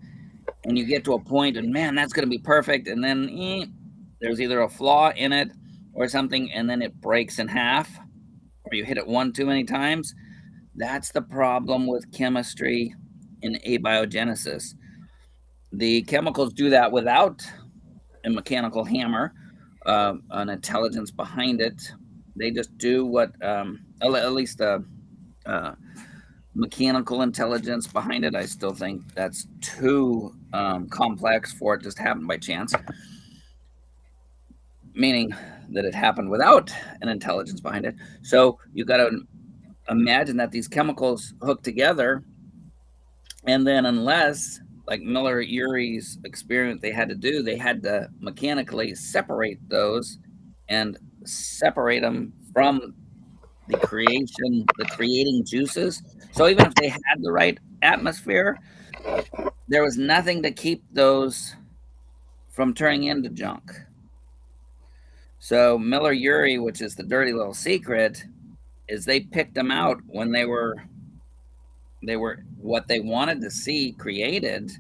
and you get to a point and man, that's going to be perfect. And then there's either a flaw in it or something, and then it breaks in half, or you hit it one too many times. That's the problem with chemistry in abiogenesis. The chemicals do that without a mechanical hammer, an intelligence behind it. They just do what, at least mechanical intelligence behind it. I still think that's too complex for it just to happen by chance, meaning that it happened without an intelligence behind it. So you got to imagine that these chemicals hook together, and then unless, like Miller-Urey's experiment, they had to mechanically separate those and separate them from the creating juices. So even if they had the right atmosphere, there was nothing to keep those from turning into junk. So Miller-Urey, which is the dirty little secret, is they picked them out when they were what they wanted to see created.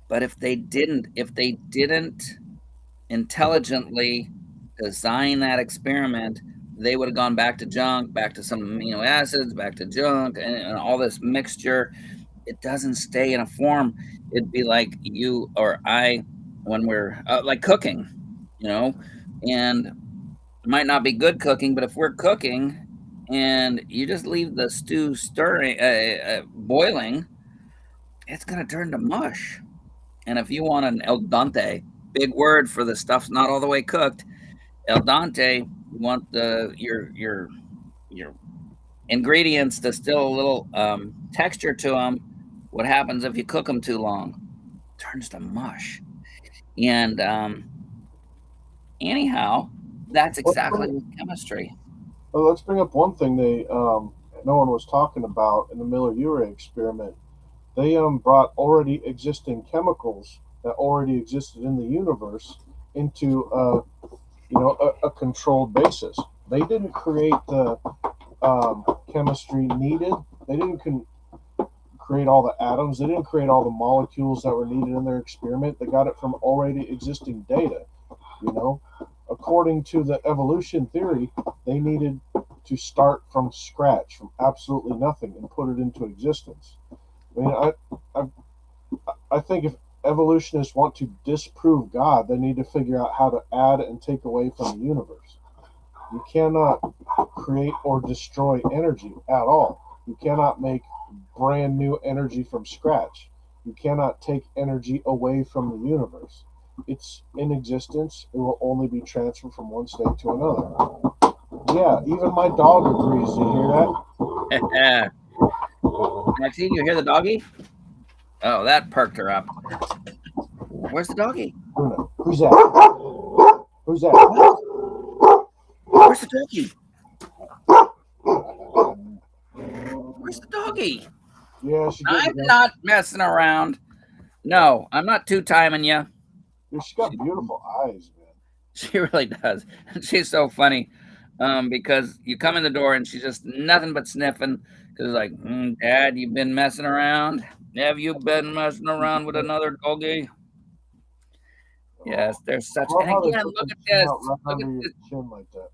But if they didn't intelligently design that experiment, they would have gone back to junk, back to some amino acids, back to junk, and all this mixture. It doesn't stay in a form. It'd be like you or I when we're like cooking, and it might not be good cooking, but if we're cooking and you just leave the stew stirring, boiling, it's going to turn to mush. And if you want an al dente, big word for the stuff's not all the way cooked, al dente, you want your ingredients to still a little texture to them. What happens if you cook them too long? It turns to mush. And anyhow, that's exactly chemistry. Well, let's bring up one thing no one was talking about in the Miller-Urey experiment. They brought already existing chemicals that already existed in the universe into a controlled basis. They didn't create the chemistry needed. They didn't create all the atoms. They didn't create all the molecules that were needed in their experiment. They got it from already existing data. According to the evolution theory, they needed to start from scratch, from absolutely nothing, and put it into existence. I mean, I think if evolutionists want to disprove God, they need to figure out how to add and take away from the universe. You cannot create or destroy energy at all. You cannot make brand new energy from scratch. You cannot take energy away from the universe. It's in existence. It will only be transferred from one state to another. Yeah, even my dog agrees. Do you hear that? Maxine, you hear the doggy? Oh, that perked her up. Where's the doggy? Who's that? Who's that? Where's the doggy? Where's the doggy? Yeah, I'm not messing around. No, I'm not two-timing you. She's got beautiful eyes, man. She really does. She's so funny because you come in the door and she's just nothing but sniffing. Because like, Dad, you've been messing around? Have you been messing around with another doggy? Yes, there's such. And again, look at this. Look at this. Chin like that.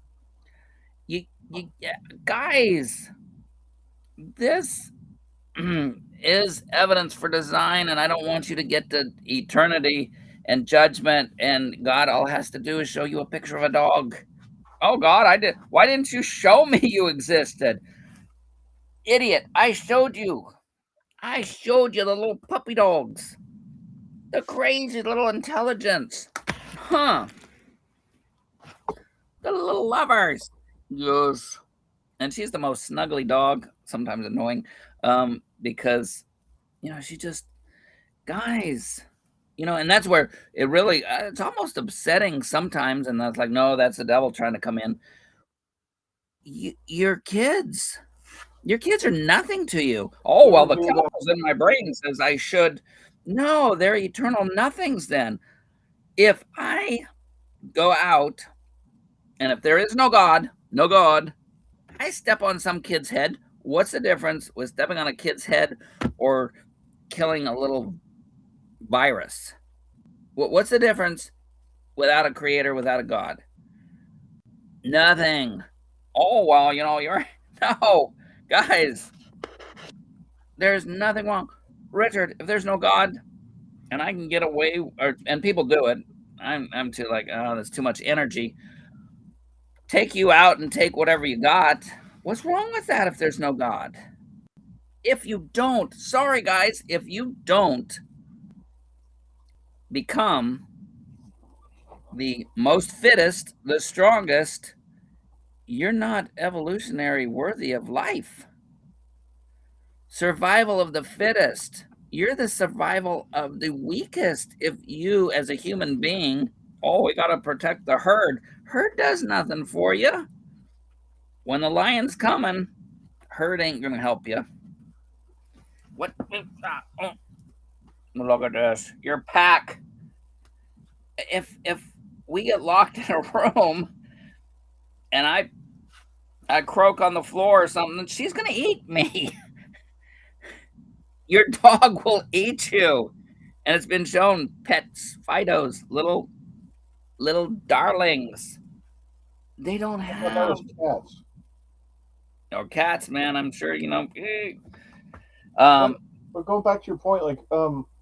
Guys, this is evidence for design, and I don't want you to get to eternity and judgment, and God all has to do is show you a picture of a dog. Oh, God, why didn't you show me you existed? Idiot, I showed you. I showed you the little puppy dogs. The crazy little intelligence. Huh. The little lovers. Yes. And she's the most snuggly dog, sometimes annoying, because, she just, guys, and that's where it really, it's almost upsetting sometimes. And that's like, no, that's the devil trying to come in. Your kids are nothing to you. Oh, well, the chemicals in my brain says I should. No, they're eternal nothings then. If I go out and if there is no God, I step on some kid's head. What's the difference with stepping on a kid's head or killing a little virus. What's the difference without a creator, without a God? Nothing. Oh, well, you're no, guys, there's nothing wrong. Richard, if there's no God and I can get away, and people do it, I'm too like, oh, that's too much energy. Take you out and take whatever you got. What's wrong with that if there's no God? If you don't, sorry guys, if you don't become the most fittest, the strongest, you're not evolutionary worthy of life. Survival of the fittest. You're the survival of the weakest. If you, as a human being, oh, we got to protect the herd. Herd does nothing for you. When the lion's coming, herd ain't going to help you. What? Oh. Look at this. Your pack. If we get locked in a room and I croak on the floor or something, she's going to eat me. Your dog will eat you. And it's been shown, pets, Fidos, little darlings. They don't have cats. Or cats, man. I'm sure But going back to your point, like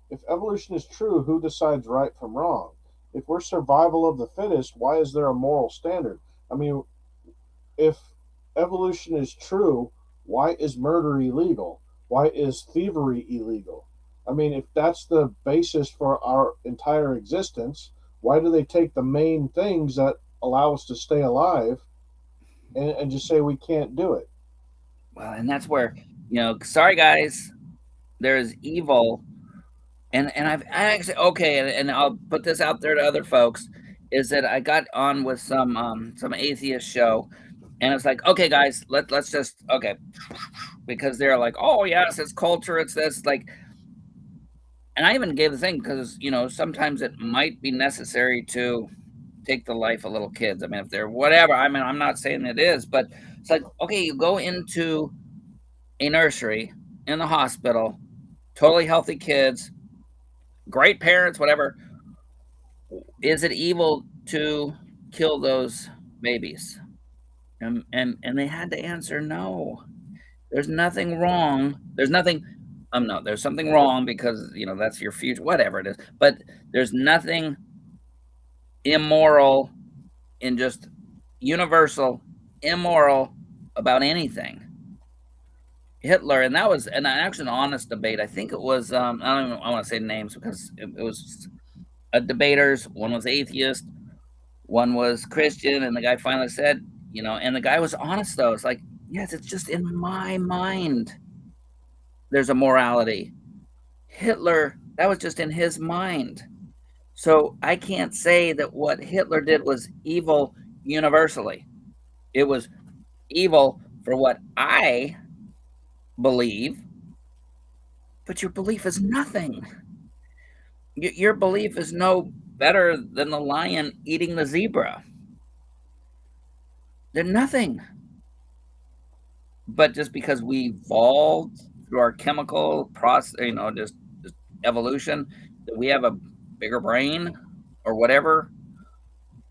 if evolution is true, who decides right from wrong? If we're survival of the fittest, why is there a moral standard? I mean, if evolution is true, why is murder illegal? Why is thievery illegal? I mean, if that's the basis for our entire existence, why do they take the main things that allow us to stay alive and just say we can't do it? Well, and that's where, sorry guys, there's evil. And I actually, okay, and I'll put this out there to other folks, is that I got on with some atheist show, and it's like, okay, guys, let's just, okay, because they're like, oh yes, it's culture, it's this, like, and I even gave the thing because sometimes it might be necessary to take the life of little kids. I mean, if they're whatever, I mean, I'm not saying it is, but it's like, okay, you go into a nursery in the hospital, totally healthy kids, great parents, whatever. Is it evil to kill those babies? And they had to answer no. There's nothing wrong. There's nothing. No, there's something wrong because that's your future, whatever it is. But there's nothing immoral in just universal immoral about anything. Hitler, and that was actually an honest debate. I think it was I want to say names because it was debaters. One was atheist, one was Christian, and the guy finally said, and the guy was honest though. It's like, yes, it's just in my mind. There's a morality. Hitler, that was just in his mind. So I can't say that what Hitler did was evil universally. It was evil for what I believe, but your belief is nothing. Your belief is no better than the lion eating the zebra. They're nothing. But just because we evolved through our chemical process, just evolution, that we have a bigger brain or whatever,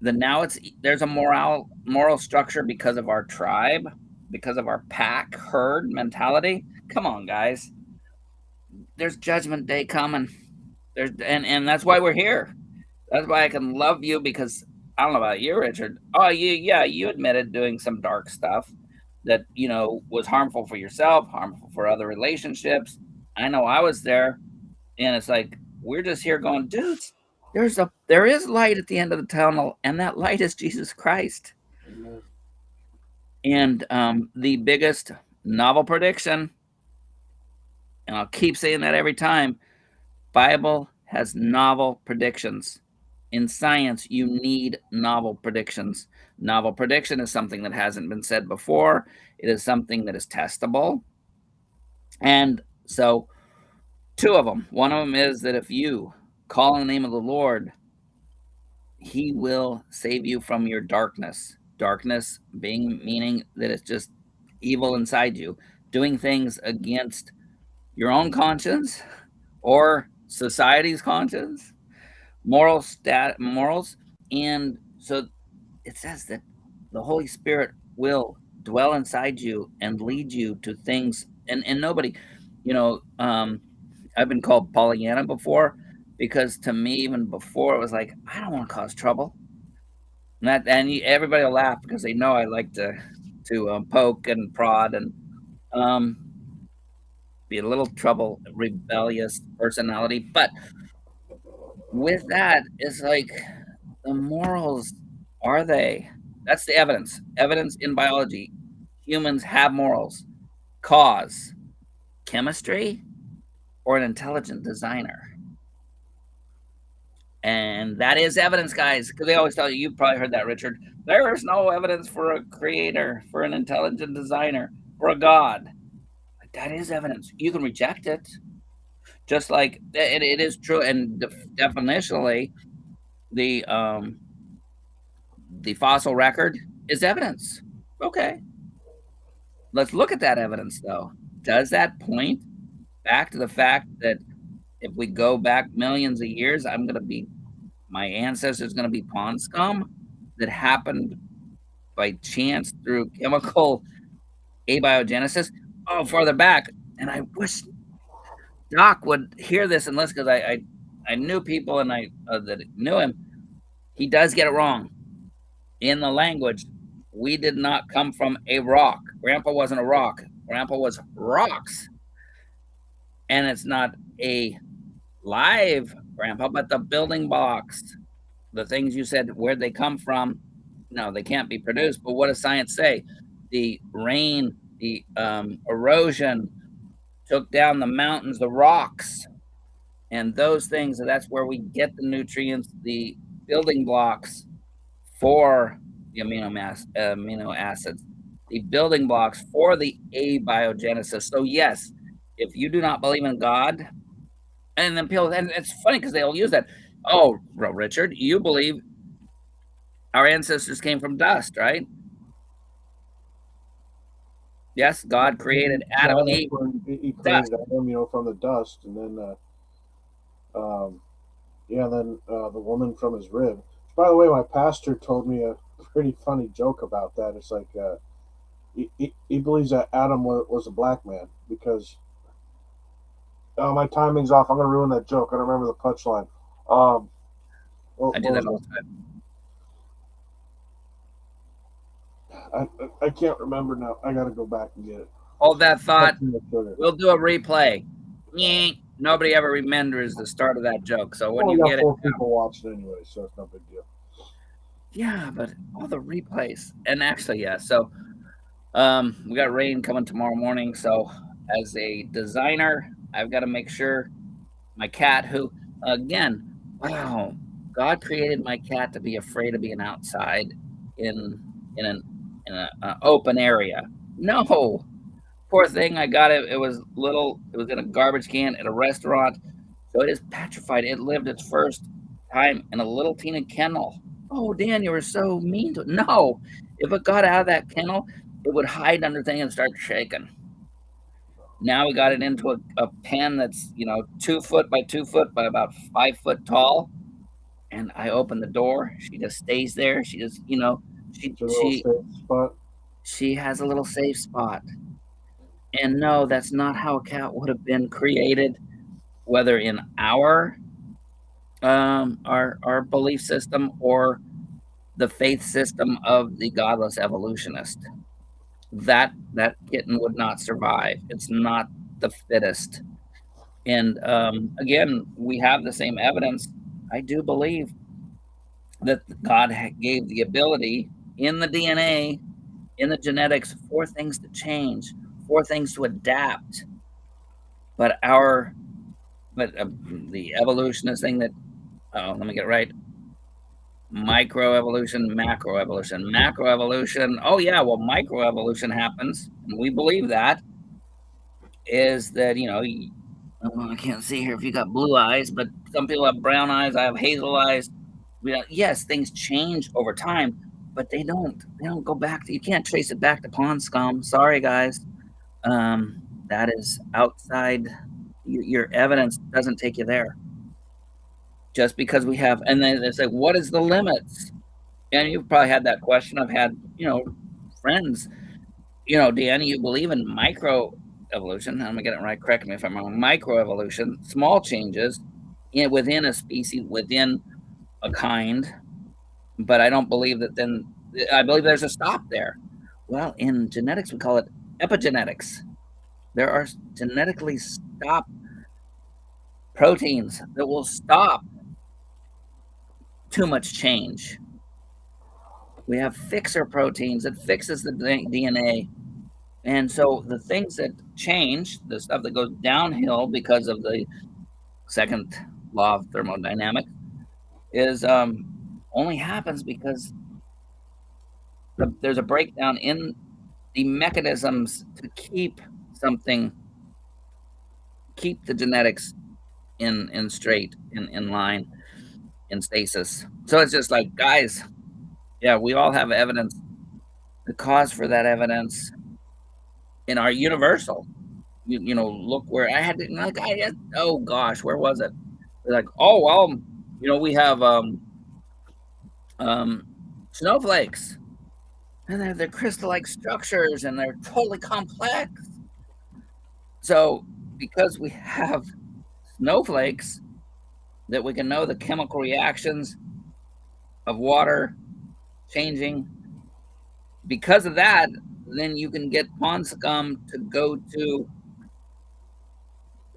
then now there's a moral structure because of our tribe, because of our pack herd mentality. Come on, guys. There's judgment day coming. And that's why we're here. That's why I can love you, because I don't know about you, Richard. Oh, you admitted doing some dark stuff that, was harmful for yourself, harmful for other relationships. I know I was there, and it's like, we're just here going, dudes, there is light at the end of the tunnel, and that light is Jesus Christ. Amen. And the biggest novel prediction, and I'll keep saying that every time, Bible has novel predictions. In science, you need novel predictions. Novel prediction is something that hasn't been said before. It is something that is testable. And so, two of them. One of them is that if you call on the name of the Lord, he will save you from your darkness. Darkness meaning that it's just evil inside you, doing things against your own conscience or society's conscience, morals, and so it says that the Holy Spirit will dwell inside you and lead you to things, and nobody, I've been called Pollyanna before because to me, even before, it was like, I don't want to cause trouble. Everybody will laugh because they know I like to poke and prod and um, be a little trouble, rebellious personality. But with that, it's like the morals, are they? That's the evidence. Evidence in biology. Humans have morals. Cause, chemistry, or an intelligent designer. And that is evidence, guys, because they always tell you, you've probably heard that, Richard. There is no evidence for a creator, for an intelligent designer, for a God. That is evidence. You can reject it. Just like it is true, and definitionally, the fossil record is evidence. Okay. Let's look at that evidence, though. Does that point back to the fact that if we go back millions of years, my ancestors going to be pond scum that happened by chance through chemical abiogenesis? Oh, farther back. And I wish Doc would hear this and listen, because I knew people and that knew him. He does get it wrong. In the language, we did not come from a rock. Grandpa wasn't a rock. Grandpa was rocks. And it's not a live grandpa, but the building blocks, the things you said, where'd they come from? No, they can't be produced. But what does science say? The rain, the erosion took down the mountains, the rocks, and those things. That's where we get the nutrients, the building blocks for the amino acids, the building blocks for the abiogenesis. So yes, if you do not believe in God, and then people, and it's funny because they'll use that. Oh, Richard, you believe our ancestors came from dust, right? Yes, God created Adam and Eve. He created Adam, from the dust, and then, the woman from his rib. By the way, my pastor told me a pretty funny joke about that. It's like he believes that Adam was a black man because. My timing's off. I'm going to ruin that joke. I don't remember the punchline. I do that all the time. I can't remember now. I got to go back and get it. Hold that thought. We'll do a replay. Nobody ever remembers the start of that joke. So when you get it, 4 people watching anyway, so it's no big deal. Yeah, but all the replays, and actually, yeah. So we got rain coming tomorrow morning. So as a designer, I've got to make sure my cat, who, again, wow, God created my cat to be afraid of being outside in an open area. No, poor thing. I got it. It was little. It was in a garbage can at a restaurant, so it is petrified. It lived its first time in a little teeny kennel. Oh, Dan, you were so mean to it. No, if it got out of that kennel, it would hide under things and start shaking. Now we got it into a pen that's 2 foot by 2 foot by about 5 foot tall, and I open the door. She just stays there. She just she has a little safe spot. And no, that's not how a cat would have been created, whether in our belief system or the faith system of the godless evolutionist. That kitten would not survive. It's not the fittest. And again, we have the same evidence. I do believe that God gave the ability in the DNA, in the genetics, for things to change, for things to adapt. But the evolutionist thing that, let me get it right. Microevolution, macroevolution. Macroevolution, oh yeah, well, microevolution happens, and we believe that, is that, I can't see here if you got blue eyes, but some people have brown eyes, I have hazel eyes. Yes, things change over time, but they don't go back to, you can't trace it back to pond scum. Sorry, guys. That is outside your evidence doesn't take you there. Just because we have, and then it's like, what is the limits? And you've probably had that question. I've had, friends, Dan, you believe in microevolution. I'm gonna get it right. Correct me if I'm wrong. Microevolution, small changes within a species, within a kind, but I don't believe that then I believe there's a stop there. Well, in genetics, we call it epigenetics. There are genetically stopped proteins that will stop too much change. We have fixer proteins that fixes the DNA. And so the things that change, the stuff that goes downhill because of the second law of thermodynamics, is only happens because there's a breakdown in the mechanisms to keep the genetics in straight, in line, in stasis. So it's just like, guys, yeah, we all have evidence. The cause for that evidence in our universal, look where I had to, oh gosh, where was it? They're like, oh, well, we have snowflakes, and they're crystal-like structures, and they're totally complex. So because we have snowflakes that we can know the chemical reactions of water changing, because of that, then you can get pond scum to go to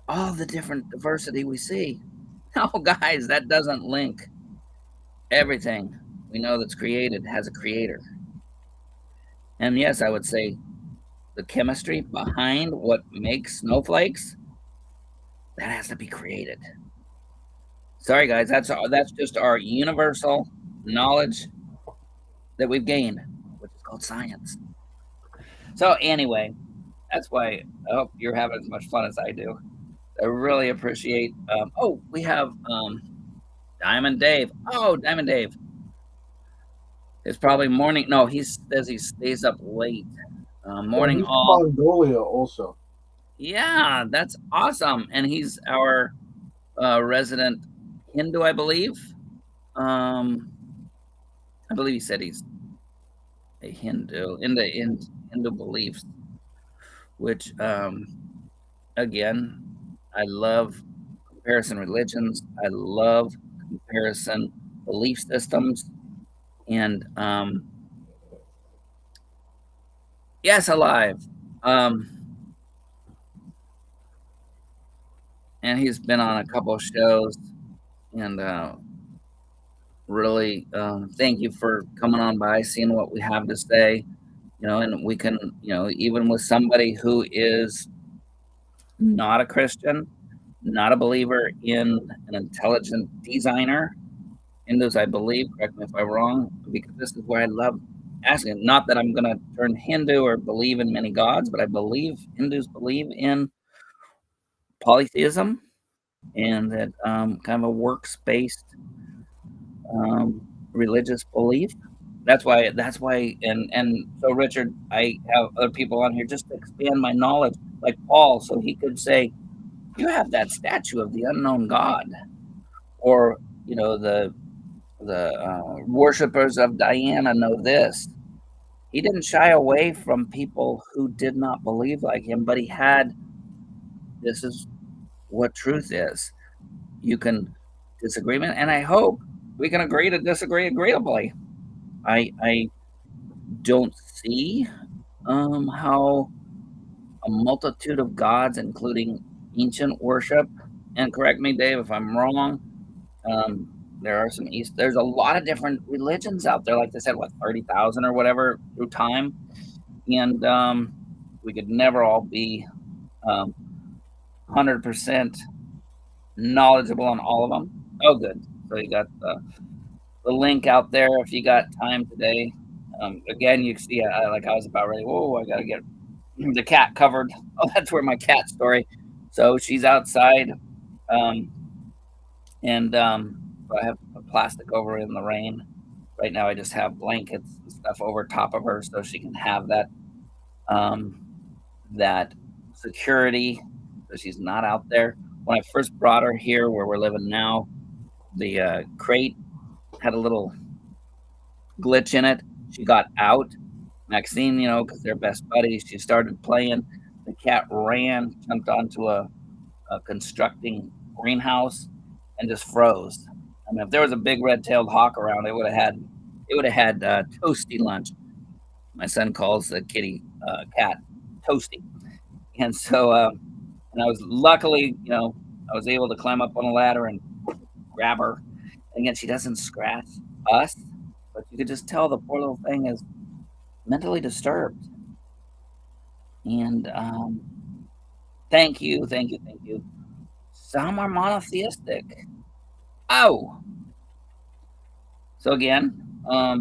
all the different diversity we see. No, guys, that doesn't link. Everything we know that's created has a creator. And yes, I would say the chemistry behind what makes snowflakes, that has to be created. Sorry, guys, that's just our universal knowledge that we've gained, which is called science. So anyway, that's why I hope you're having as much fun as I do. I really appreciate. We have Diamond Dave. Oh, Diamond Dave. It's probably morning. No, he says he stays up late. Morning he's all. from Mongolia also. Yeah, that's awesome. And he's our resident Hindu, I believe. I believe he said he's a Hindu in Hindu beliefs, which again, I love comparison religions. I love comparison belief systems. And yes, alive. And he's been on a couple of shows, and really thank you for coming on by, seeing what we have to say. And we can, even with somebody who is not a Christian, not a believer in an intelligent designer, Hindus, I believe, correct me if I'm wrong, because this is where I love asking. Not that I'm going to turn Hindu or believe in many gods, but I believe Hindus believe in polytheism, and that kind of a works-based religious belief. That's why, and so Richard, I have other people on here just to expand my knowledge, like Paul, so he could say, you have that statue of the unknown God, or the worshippers of Diana know this. He didn't shy away from people who did not believe like him, but he had, this is what truth is. You can disagreement, and I hope we can agree to disagree agreeably. I don't see how a multitude of gods, including ancient worship, and correct me, Dave, if I'm wrong, there are there's a lot of different religions out there, like they said, 30,000 or whatever through time. And we could never all be 100% knowledgeable on all of them. Oh, good. So you got the link out there if you got time today. Again, you see, I was about ready. Whoa, I got to get the cat covered. Oh, that's where my cat story. So she's outside. I have plastic over in the rain. Right now I just have blankets and stuff over top of her so she can have that that security, so she's not out there. When I first brought her here where we're living now, the crate had a little glitch in it. She got out. Maxine, because they're best buddies, she started playing. The cat ran, jumped onto a constructing greenhouse, and just froze. I mean, if there was a big red-tailed hawk around, it would have had toasty lunch. My son calls the kitty cat Toasty, and so and I was luckily, I was able to climb up on a ladder and grab her. And again, she doesn't scratch us, but you could just tell the poor little thing is mentally disturbed. And thank you. Some are monotheistic. Oh, so again, why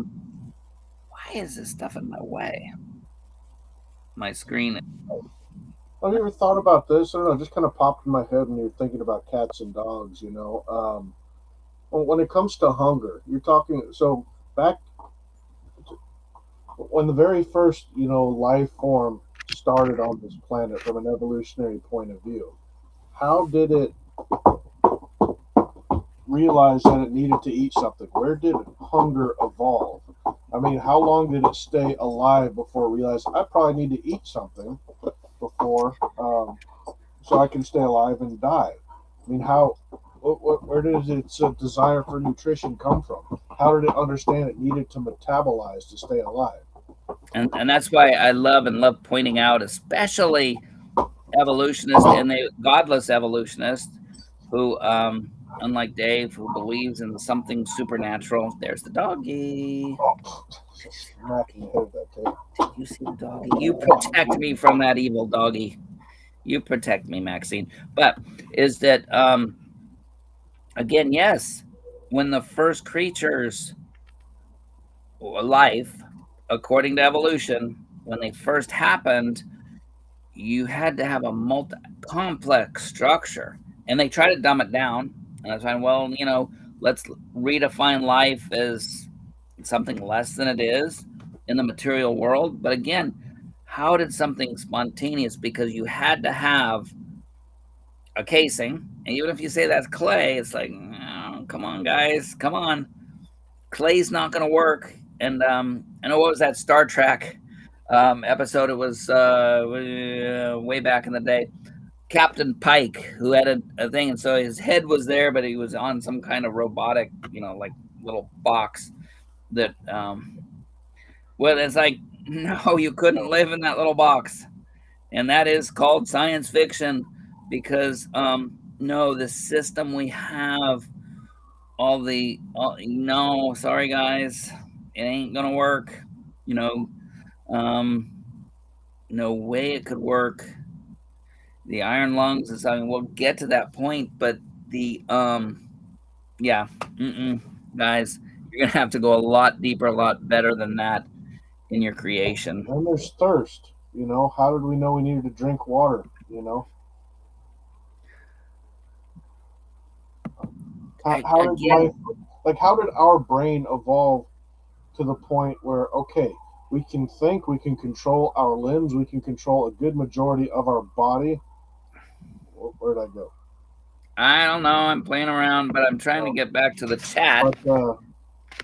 is this stuff in my way? My screen. Have you ever thought about this? I don't know, it just kind of popped in my head when you were thinking about cats and dogs, when it comes to hunger, you're talking, so back when the very first, life form started on this planet from an evolutionary point of view, how did it realize that it needed to eat something? Where did hunger evolve? I mean, how long did it stay alive before it realized I probably need to eat something before so I can stay alive and die? I mean, where did its desire for nutrition come from? How did it understand it needed to metabolize to stay alive? And that's why I love pointing out, especially evolutionists and the godless evolutionists who, unlike Dave, who believes in something supernatural. There's the doggy. You see the doggy? You protect me from that evil doggy. You protect me, Maxine. But is that, again, yes, when the first creatures, life, according to evolution, when they first happened, you had to have a complex structure. And they try to dumb it down. And I was like, well, let's redefine life as something less than it is in the material world. But again, how did something spontaneous? Because you had to have a casing. And even if you say that's clay, it's like, oh, come on, guys, come on. Clay's not going to work. And I know, what was that Star Trek episode? It was way back in the day. Captain Pike, who had a thing, and so his head was there, but he was on some kind of robotic, like little box that, well, it's like, no, you couldn't live in that little box. And that is called science fiction, because, no, the system we have, no, sorry, guys, it ain't gonna work, no way it could work. The iron lungs is something, we'll get to that point, but the guys, you're gonna have to go a lot deeper, a lot better than that in your creation. And there's thirst. How did we know we needed to drink water? How did our brain evolve to the point where, okay, we can think, we can control our limbs, we can control a good majority of our body? Where'd I go? I don't know. I'm playing around, but I'm trying to get back to the chat. But,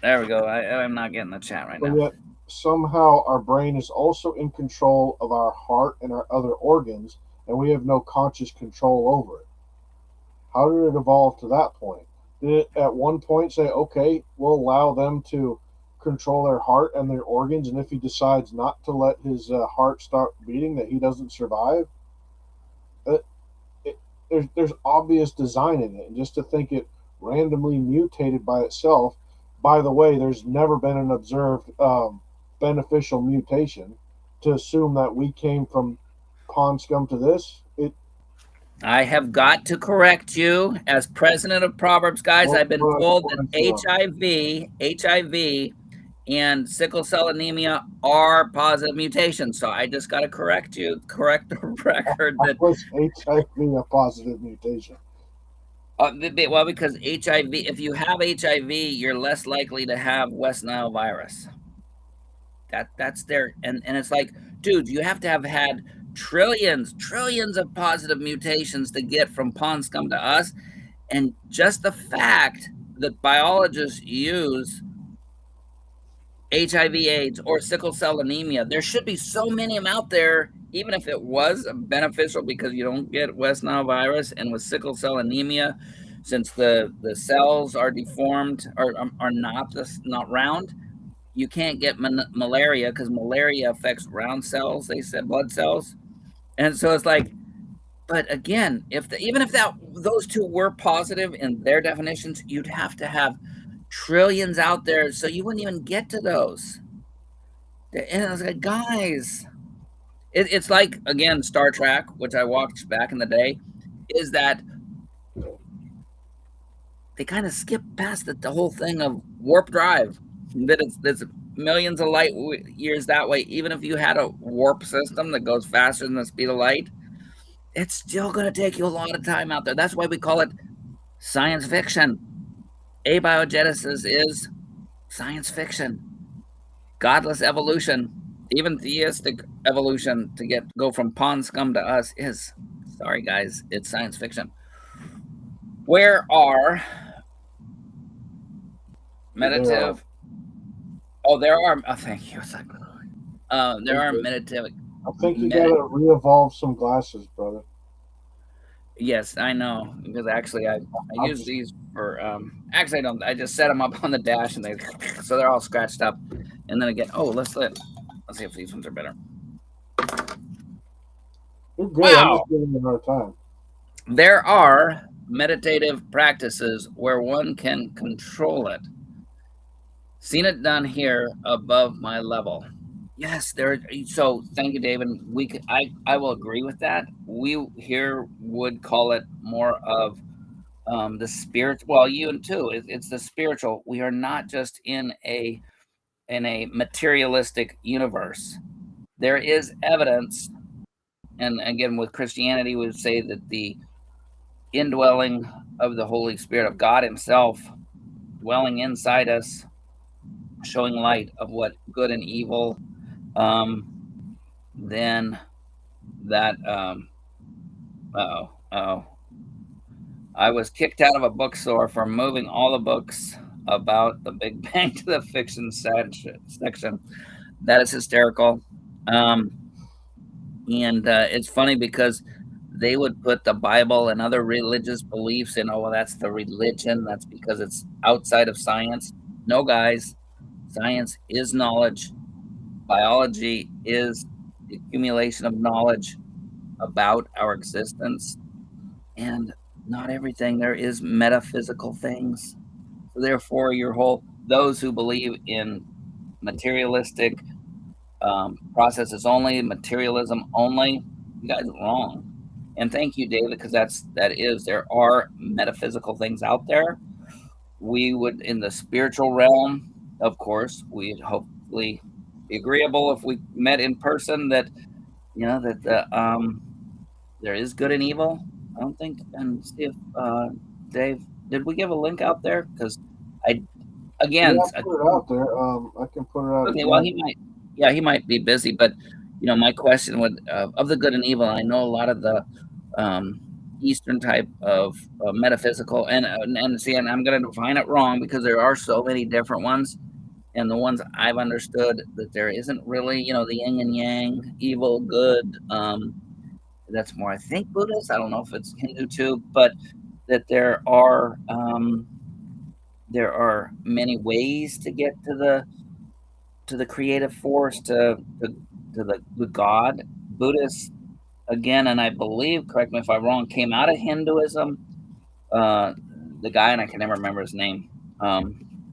there we go. I'm not getting the chat right now. Yet somehow our brain is also in control of our heart and our other organs, and we have no conscious control over it. How did it evolve to that point? Did it at one point say, okay, we'll allow them to control their heart and their organs, and if he decides not to let his heart start beating, that he doesn't survive? There's obvious design in it, and just to think it randomly mutated by itself. By the way, there's never been an observed beneficial mutation. To assume that we came from pond scum to this, I have got to correct you. As president of Proverbs Guys, I've been told that HIV, and sickle cell anemia are positive mutations. So I just got to correct the record. That was HIV a positive mutation? Well, because HIV, if you have HIV, you're less likely to have West Nile virus. That's there, and it's like, dude, you have to have had trillions of positive mutations to get from pond scum to us. And just the fact that biologists use HIV/AIDS or sickle cell anemia, there should be so many of them out there, even if it was beneficial, because you don't get West Nile virus. And with sickle cell anemia, since the cells are deformed or are not round, you can't get malaria, because malaria affects round cells, they said, blood cells. And so it's like, but again, even if those two were positive in their definitions, you'd have to have trillions out there, so you wouldn't even get to those. And I was like, guys, it's like, again, Star Trek, which I watched back in the day, is that they kind of skip past the whole thing of warp drive, that it's millions of light years that way. Even if you had a warp system that goes faster than the speed of light, it's still going to take you a lot of time out there. That's why we call it science fiction. Abiogenesis is science fiction. Godless evolution, even theistic evolution, to go from pond scum to us is, sorry guys, it's science fiction. Where are meditative? Oh, there are. Oh, thank you. There are meditative. I think you gotta re-evolve some glasses, brother. Yes, I know, because actually I use these for actually I don't. I just set them up on the dash, and so they're all scratched up. And then again, let's see if these ones are better. You're good. Wow. I'm just giving you a hard time. There are meditative practices where one can control it. Seen it done here above my level. Yes, so thank you, David. I will agree with that. We here would call it more of the spirit. Well, you too. It's the spiritual. We are not just in a materialistic universe. There is evidence, and again with Christianity, we would say that the indwelling of the Holy Spirit of God Himself dwelling inside us, showing light of what good and evil. Then that I was kicked out of a bookstore for moving all the books about the Big Bang to the fiction section. That is hysterical. And it's funny because they would put the Bible and other religious beliefs in, that's the religion, that's because it's outside of science. No, guys, science is knowledge. Biology is the accumulation of knowledge about our existence, and not everything. There is metaphysical things. So therefore, those who believe in materialistic processes only, materialism only, you guys are wrong. And thank you, David, because there are metaphysical things out there. We would, in the spiritual realm, of course, we'd hopefully be agreeable if we met in person that there is good and evil. I don't think, and see if Dave, did we give a link out there? Because put it out there. I can put it out. Okay, well, he might be busy, but my question would of the good and evil. I know a lot of the Eastern type of metaphysical, and I'm going to define it wrong because there are so many different ones. And the ones I've understood that there isn't really, the yin and yang, evil, good. That's more, I think, Buddhist. I don't know if it's Hindu too, but that there are many ways to get to the creative force, to the God. Buddhists, again, and I believe, correct me if I'm wrong, came out of Hinduism. The guy, and I can never remember his name.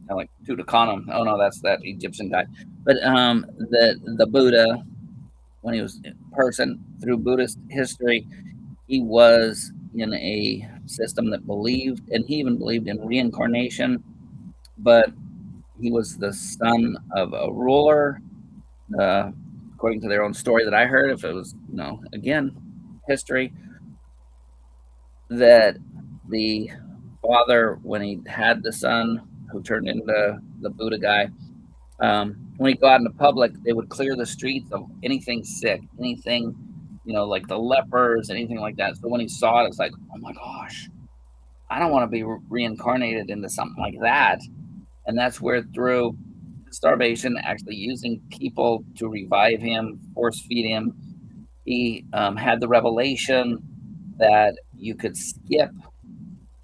Like Tutankhamun. Oh no, that's that Egyptian guy. But the Buddha, when he was in person through Buddhist history, he was in a system that believed, and he even believed in reincarnation. But he was the son of a ruler, according to their own story that I heard. If it was, again, history, that the father, when he had the son who turned into the Buddha guy, when he got into public, they would clear the streets of anything sick, anything like the lepers, anything like that. So when he saw it, it's like, oh my gosh, I don't want to be reincarnated into something like that. And that's where through starvation, actually using people to revive him, force feed him, he had the revelation that you could skip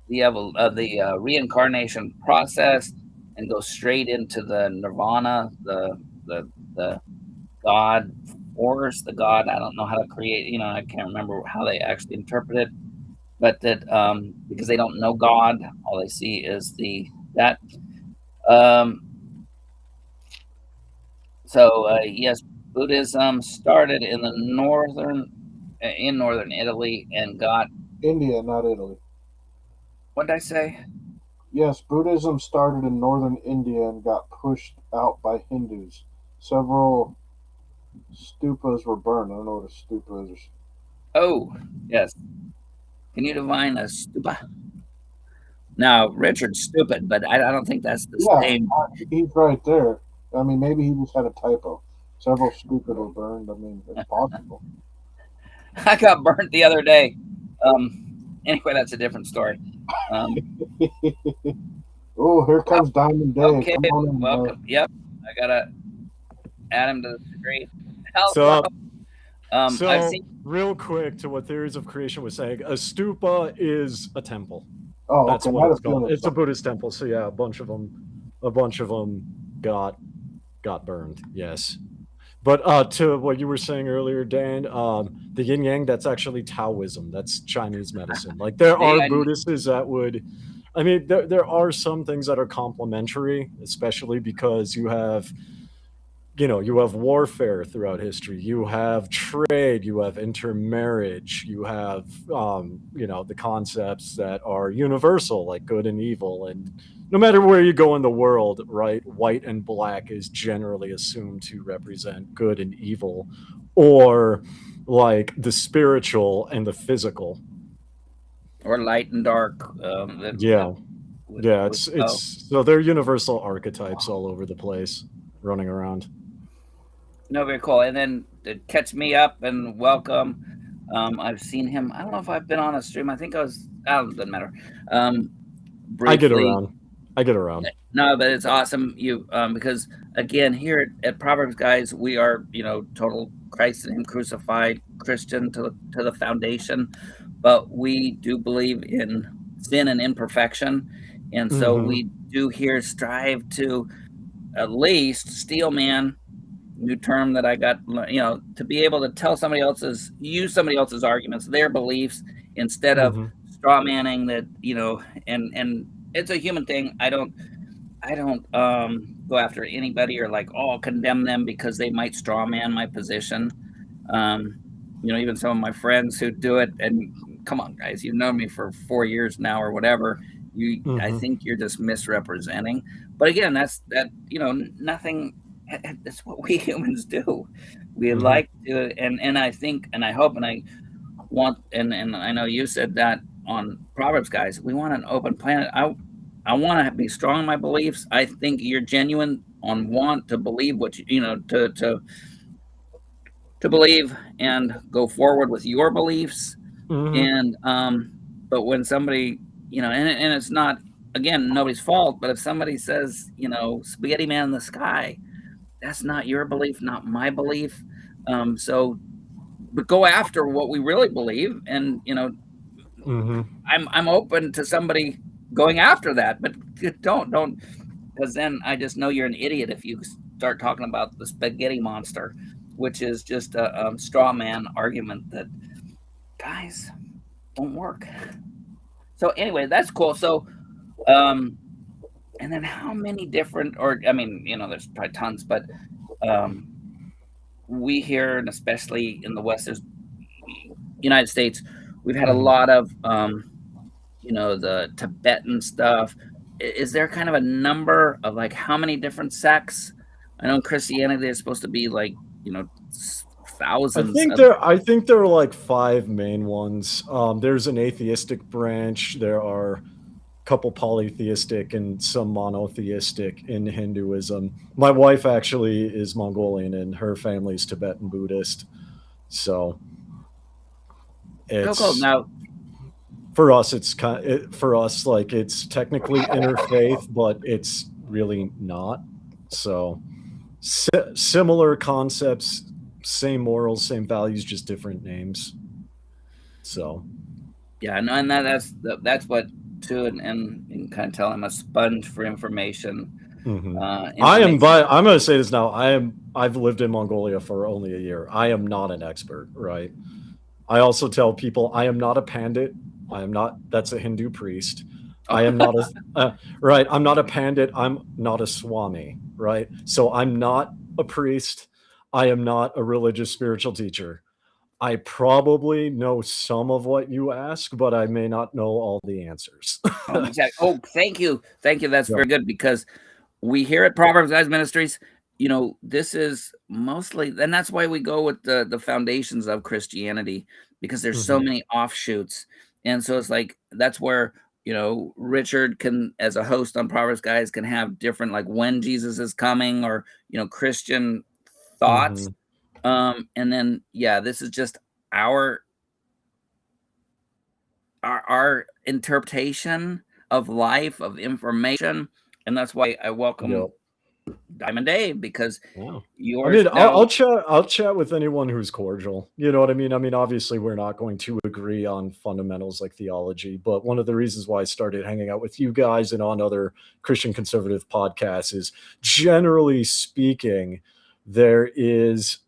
the reincarnation process and go straight into the nirvana, the God force, the God. I don't know how to create. I can't remember how they actually interpret it, but that because they don't know God, all they see is that. Um, yes, Buddhism started in northern Italy and got, India, not Italy. what did I say? Yes, Buddhism started in northern India and got pushed out by Hindus. Several stupas were burned. I don't know what a stupa is. Oh, yes. Can you define a stupa? Now, Richard's stupid, but I don't think that's the Yeah, same. he's right there. I mean, maybe he just had a typo. Several stupas were burned. I mean, it's possible. I got burnt the other day. Anyway, that's a different story. Oh, here comes Diamond Dave. Okay, Come on in, welcome. Yep, I gotta add him to the screen. So, I've seen. real quick to what Theories of Creation was saying, a stupa is a temple. Oh, That's okay. what it's called. It's a Buddhist temple. So yeah, a bunch of them got burned. Yes. But to what you were saying earlier, Dan, the yin yang, that's actually Taoism. That's Chinese medicine. Like there are Buddhists that would, I mean, there are some things that are complementary, especially because you have warfare throughout history. You have trade, you have intermarriage, you have, the concepts that are universal, like good and evil. And no matter where you go in the world, right, white and black is generally assumed to represent good and evil, or like the spiritual and the physical. Or light and dark. It's so they're universal archetypes all over the place, running around. No, very cool. And then to catch me up and welcome, I've seen him. I don't know if I've been on a stream. I think I was. Doesn't matter. Briefly. I get around. No, but it's awesome. Because again, here at Proverbs Guys, we are total Christ and Him crucified Christian to the foundation, but we do believe in sin and imperfection, and so we do here strive to at least steel man. New term that I got, to be able to use somebody else's arguments, their beliefs, instead of straw manning that, and it's a human thing. I don't go after anybody or condemn them because they might straw man my position. Even some of my friends who do it, and come on guys, you've known me for 4 years now or whatever. I think you're just misrepresenting. But again, nothing. That's what we humans do. We like to, and I think, and I hope, and I want, and I know you said that on Proverbs Guys, we want an open planet. I want to be strong in my beliefs. I think you're genuine on want to believe what to believe and go forward with your beliefs. And but when somebody, and it's not, again, nobody's fault, but if somebody says, spaghetti man in the sky, that's not your belief, not my belief. But go after what we really believe, and I'm open to somebody going after that, but don't, because then I just know you're an idiot if you start talking about the spaghetti monster, which is just a straw man argument that, guys, don't work. So anyway, that's cool. So and then how many different, there's probably tons, but we here, and especially in the West, United States, we've had a lot of, the Tibetan stuff. Is there kind of a number of how many different sects? I know Christianity is supposed to be thousands. I think there are like 5 main ones. There's an atheistic branch. There are couple polytheistic and some monotheistic in Hinduism. My wife actually is Mongolian and her family's Tibetan Buddhist. So Oh, cool. Now, for us, it's like it's technically interfaith, but it's really not. So similar concepts, same morals, same values, just different names. So yeah, no, and that's what too, and you can kind of tell I'm a sponge for information. mm-hmm. I'm going to say this now. I've lived in Mongolia for only a year. I am not an expert, right? I also tell people I am not a pandit. I am not. That's a Hindu priest. I am not a right. I'm not a pandit. I'm not a swami, right? So I'm not a priest. I am not a religious spiritual teacher. I probably know some of what you ask, but I may not know all the answers. exactly. Oh, thank you. That's very good, because we here at Proverbs Guys Ministries, this is mostly, and that's why we go with the foundations of Christianity, because there's so many offshoots. And so it's like, that's where, Richard can, as a host on Proverbs Guys, can have different, like when Jesus is coming, or, Christian thoughts. And then, this is just our interpretation of life, of information. And that's why I welcome Diamond Dave, because I'll chat with anyone who's cordial. You know what I mean? I mean, obviously we're not going to agree on fundamentals like theology, but one of the reasons why I started hanging out with you guys and on other Christian conservative podcasts is, generally speaking, there is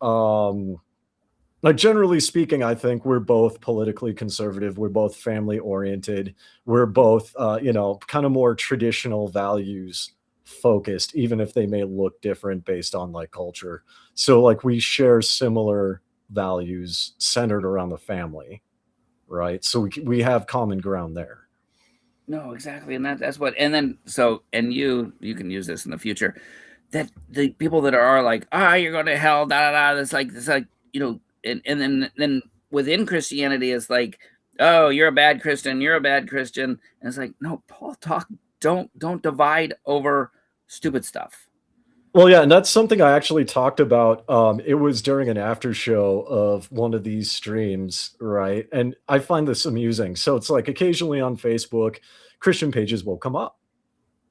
generally speaking, I think we're both politically conservative. We're both family oriented. We're both, kind of more traditional values focused, even if they may look different based on like culture. So like we share similar values centered around the family, right? So we have common ground there. No, exactly. And that's what, and then, and you can use this in the future, that the people that are like, you're going to hell, it's like, and then within Christianity, it's like, oh, you're a bad Christian. And it's like, no, Paul, don't divide over stupid stuff. Well, yeah, and that's something I actually talked about. It was during an after show of one of these streams, right? And I find this amusing. So it's like occasionally on Facebook, Christian pages will come up.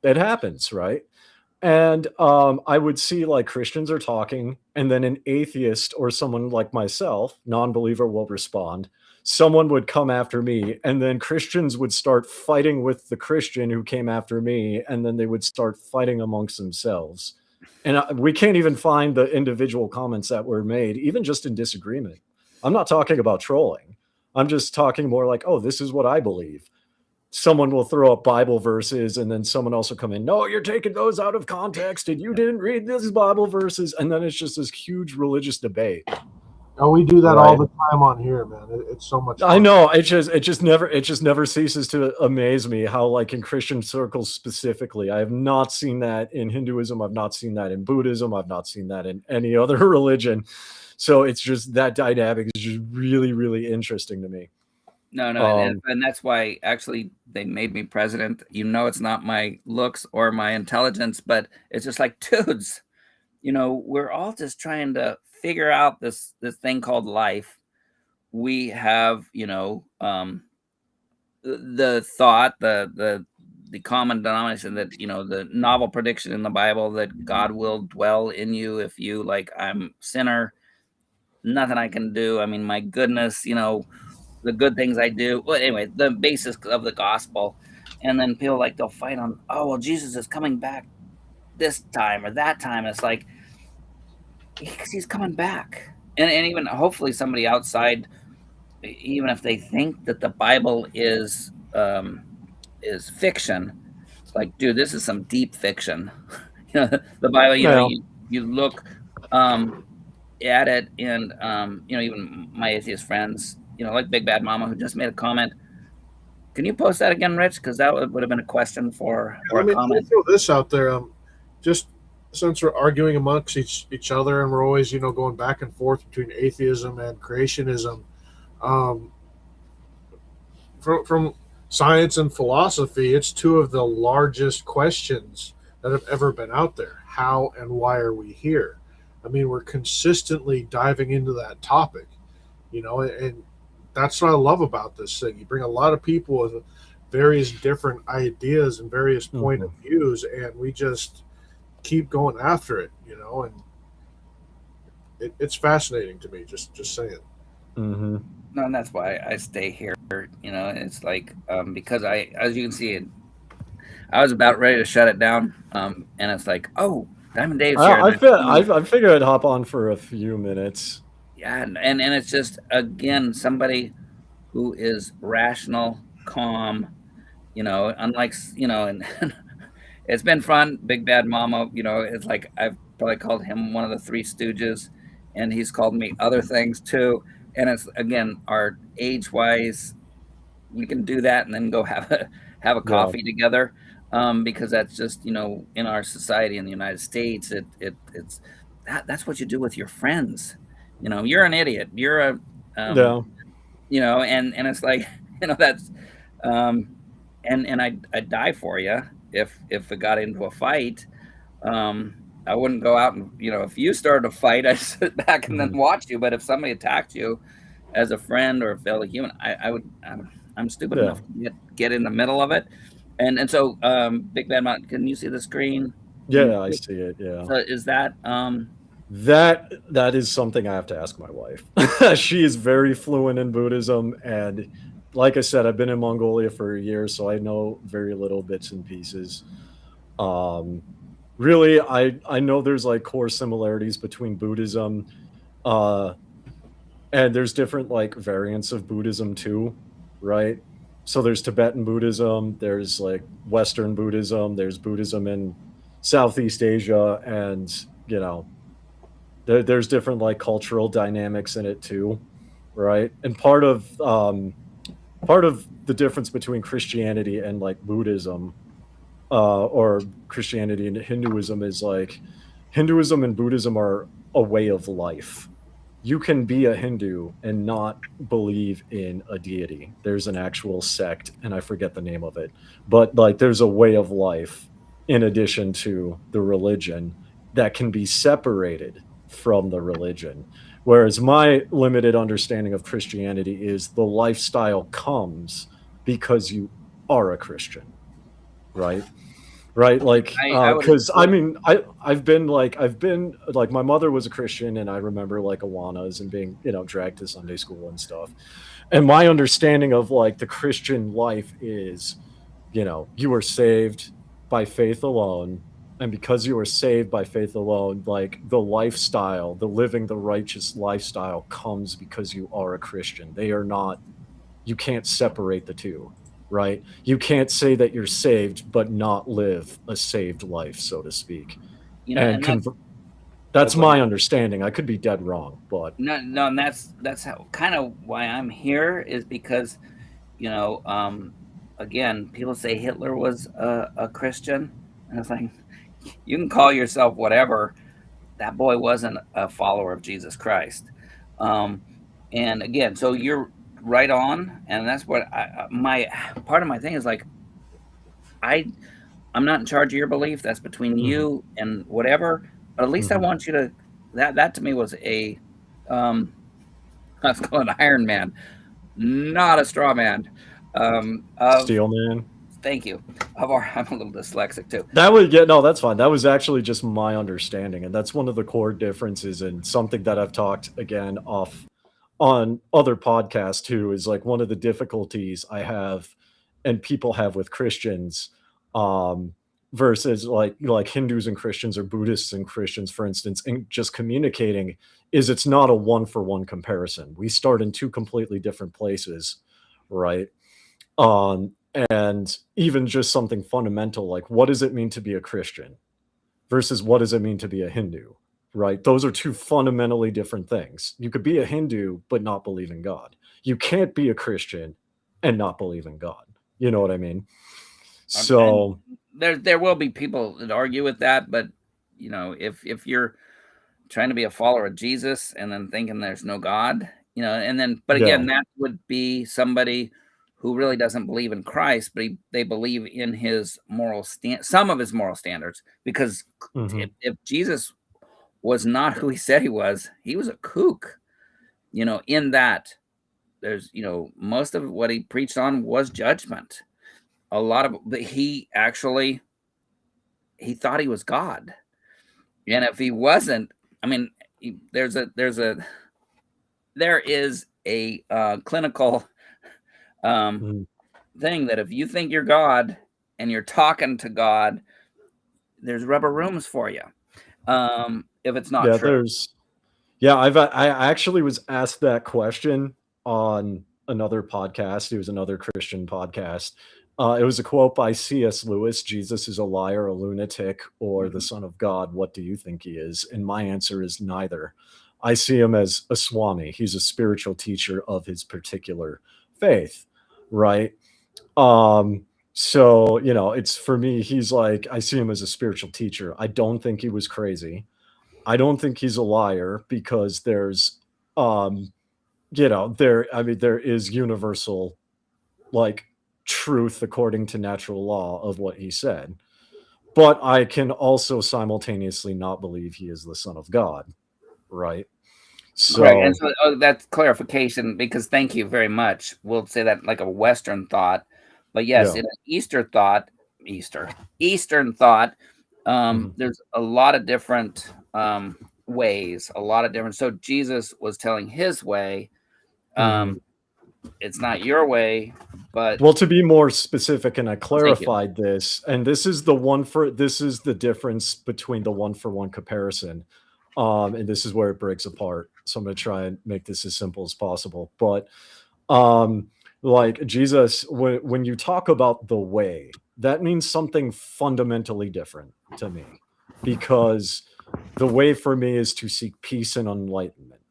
It happens, right? And I would see like Christians are talking, and then an atheist or someone like myself, non-believer, will respond. Someone would come after me, and then Christians would start fighting with the Christian who came after me, and then they would start fighting amongst themselves. And we can't even find the individual comments that were made, even just in disagreement. I'm not talking about trolling. I'm just talking more like, oh, this is what I believe. Someone will throw up Bible verses, and then someone also come in, no, you're taking those out of context, and you didn't read these Bible verses. And then it's just this huge religious debate. Oh, we do that all the time on here, man. It's so much fun. I know. It just never ceases to amaze me how, like, in Christian circles specifically, I have not seen that in Hinduism. I've not seen that in Buddhism. I've not seen that in any other religion. So it's just, that dynamic is just really, really interesting to me. No, and that's why actually they made me president. It's not my looks or my intelligence, but it's just like, dudes, we're all just trying to figure out this thing called life. We have, the thought, the common denomination that, the novel prediction in the Bible that God will dwell in you if you, like, I'm sinner, nothing I can do. I mean, my goodness, the good things I do. Well, anyway, the basis of the gospel. And then people, like, they'll fight on, oh, well, Jesus is coming back this time or that time. It's like, because he's coming back. And even hopefully somebody outside, even if they think that the Bible is fiction, it's like, dude, this is some deep fiction. The Bible, you look at it, and even my atheist friends, like Big Bad Mama, who just made a comment. Can you post that again, Rich? Because that would have been a question or a comment. Let me throw this out there. Just since we're arguing amongst each other, and we're always, going back and forth between atheism and creationism, from science and philosophy, it's two of the largest questions that have ever been out there. How and why are we here? I mean, we're consistently diving into that topic, and that's what I love about this thing. You bring a lot of people with various different ideas and various point of views, and we just keep going after it, and it's fascinating to me. Just saying. No, and that's why I stay here. It's like because as you can see, I was about ready to shut it down, and it's like, oh, Diamond Dave's here. I figured I'd hop on for a few minutes. Yeah, and it's just, again, somebody who is rational, calm, unlike, and it's been fun. Big Bad Mama, it's like I've probably called him one of the Three Stooges, and he's called me other things too. And it's, again, our age-wise, we can do that and then go have a coffee together, because that's just, in our society in the United States, it's that's what you do with your friends. You're an idiot. You're a and it's like, that's and I'd die for you if it got into a fight. I wouldn't go out and, if you started a fight, I'd sit back and then watch you. But if somebody attacked you as a friend or a fellow human, I'm stupid enough to get in the middle of it. And so, Big Bad Mountain, can you see the screen? Yeah, I see it. Yeah. So is that that is something I have to ask my wife. She is very fluent in Buddhism, and like I said, I've been in Mongolia for a year, so I know very little bits and pieces. Really, I know there's like core similarities between Buddhism, and there's different like variants of Buddhism too, right? So there's Tibetan Buddhism, there's like Western Buddhism, there's Buddhism in Southeast Asia, and there's different like cultural dynamics in it too, right? And part of the difference between Christianity and like Buddhism, or Christianity and Hinduism, is like Hinduism and Buddhism are a way of life. You can be a Hindu and not believe in a deity. There's an actual sect, and I forget the name of it, but like there's a way of life in addition to the religion that can be separated from the religion. Whereas my limited understanding of Christianity is the lifestyle comes because you are a Christian, right? Right, like because I've been like my mother was a Christian, and I remember like Awanas and being dragged to Sunday school and stuff. And my understanding of like the Christian life is, you are saved by faith alone, and because you are saved by faith alone, like the lifestyle, the living the righteous lifestyle comes because you are a Christian. They are not. You can't separate the two. Right? You can't say that you're saved but not live a saved life, so to speak. That's my understanding. I could be dead wrong, but no, and that's how kind of why I'm here, is because, again, people say Hitler was a Christian, and it's like, you can call yourself whatever. That boy wasn't a follower of Jesus Christ. And again, so you're right on, and that's what my part of my thing is like. I'm not in charge of your belief. That's between you and whatever. But at least I want you to. That to me was a let's call it Iron Man, not a straw man. Steel Man. Thank you. I'm a little dyslexic too. That's fine. That was actually just my understanding, and that's one of the core differences, and something that I've talked again on other podcasts too, is like one of the difficulties I have and people have with Christians, versus like Hindus and Christians or Buddhists and Christians, for instance, and just communicating, is it's not a one-for-one comparison. We start in two completely different places, right? And even just something fundamental, like what does it mean to be a Christian versus what does it mean to be a Hindu? Right? Those are two fundamentally different things. You could be a Hindu but not believe in God. You can't be a Christian and not believe in God. You know what I mean? So there will be people that argue with that, but if you're trying to be a follower of Jesus and then thinking there's no God, and then but again, that would be somebody who really doesn't believe in Christ, but they believe in his some of his moral standards, because if Jesus was not who he said he was a kook, in that there's, most of what he preached on was judgment. A lot of he thought he was God. And if he wasn't, I mean, there is a clinical thing that if you think you're God and you're talking to God, there's rubber rooms for you. If it's not true. I actually was asked that question on another podcast. It was another Christian podcast. It was a quote by C.S. Lewis: "Jesus is a liar, a lunatic, or the Son of God. What do you think he is?" And my answer is neither. I see him as a Swami. He's a spiritual teacher of his particular faith, right? So, it's, for me, he's like, I see him as a spiritual teacher. I don't think he was crazy. I don't think he's a liar, because there's, there is universal, like, truth according to natural law of what he said. But I can also simultaneously not believe he is the Son of God, right? So, right. And so that's clarification, because thank you very much. We'll say that like a Western thought, but yes, in an Eastern thought, there's a lot of different ways, a lot of different. So Jesus was telling his way. It's not your way, but well, to be more specific, and I clarified this, and this is the difference between the one-for-one comparison. And this is where it breaks apart. So I'm going to try and make this as simple as possible. But like Jesus, when you talk about the way, that means something fundamentally different to me, because the way for me is to seek peace and enlightenment.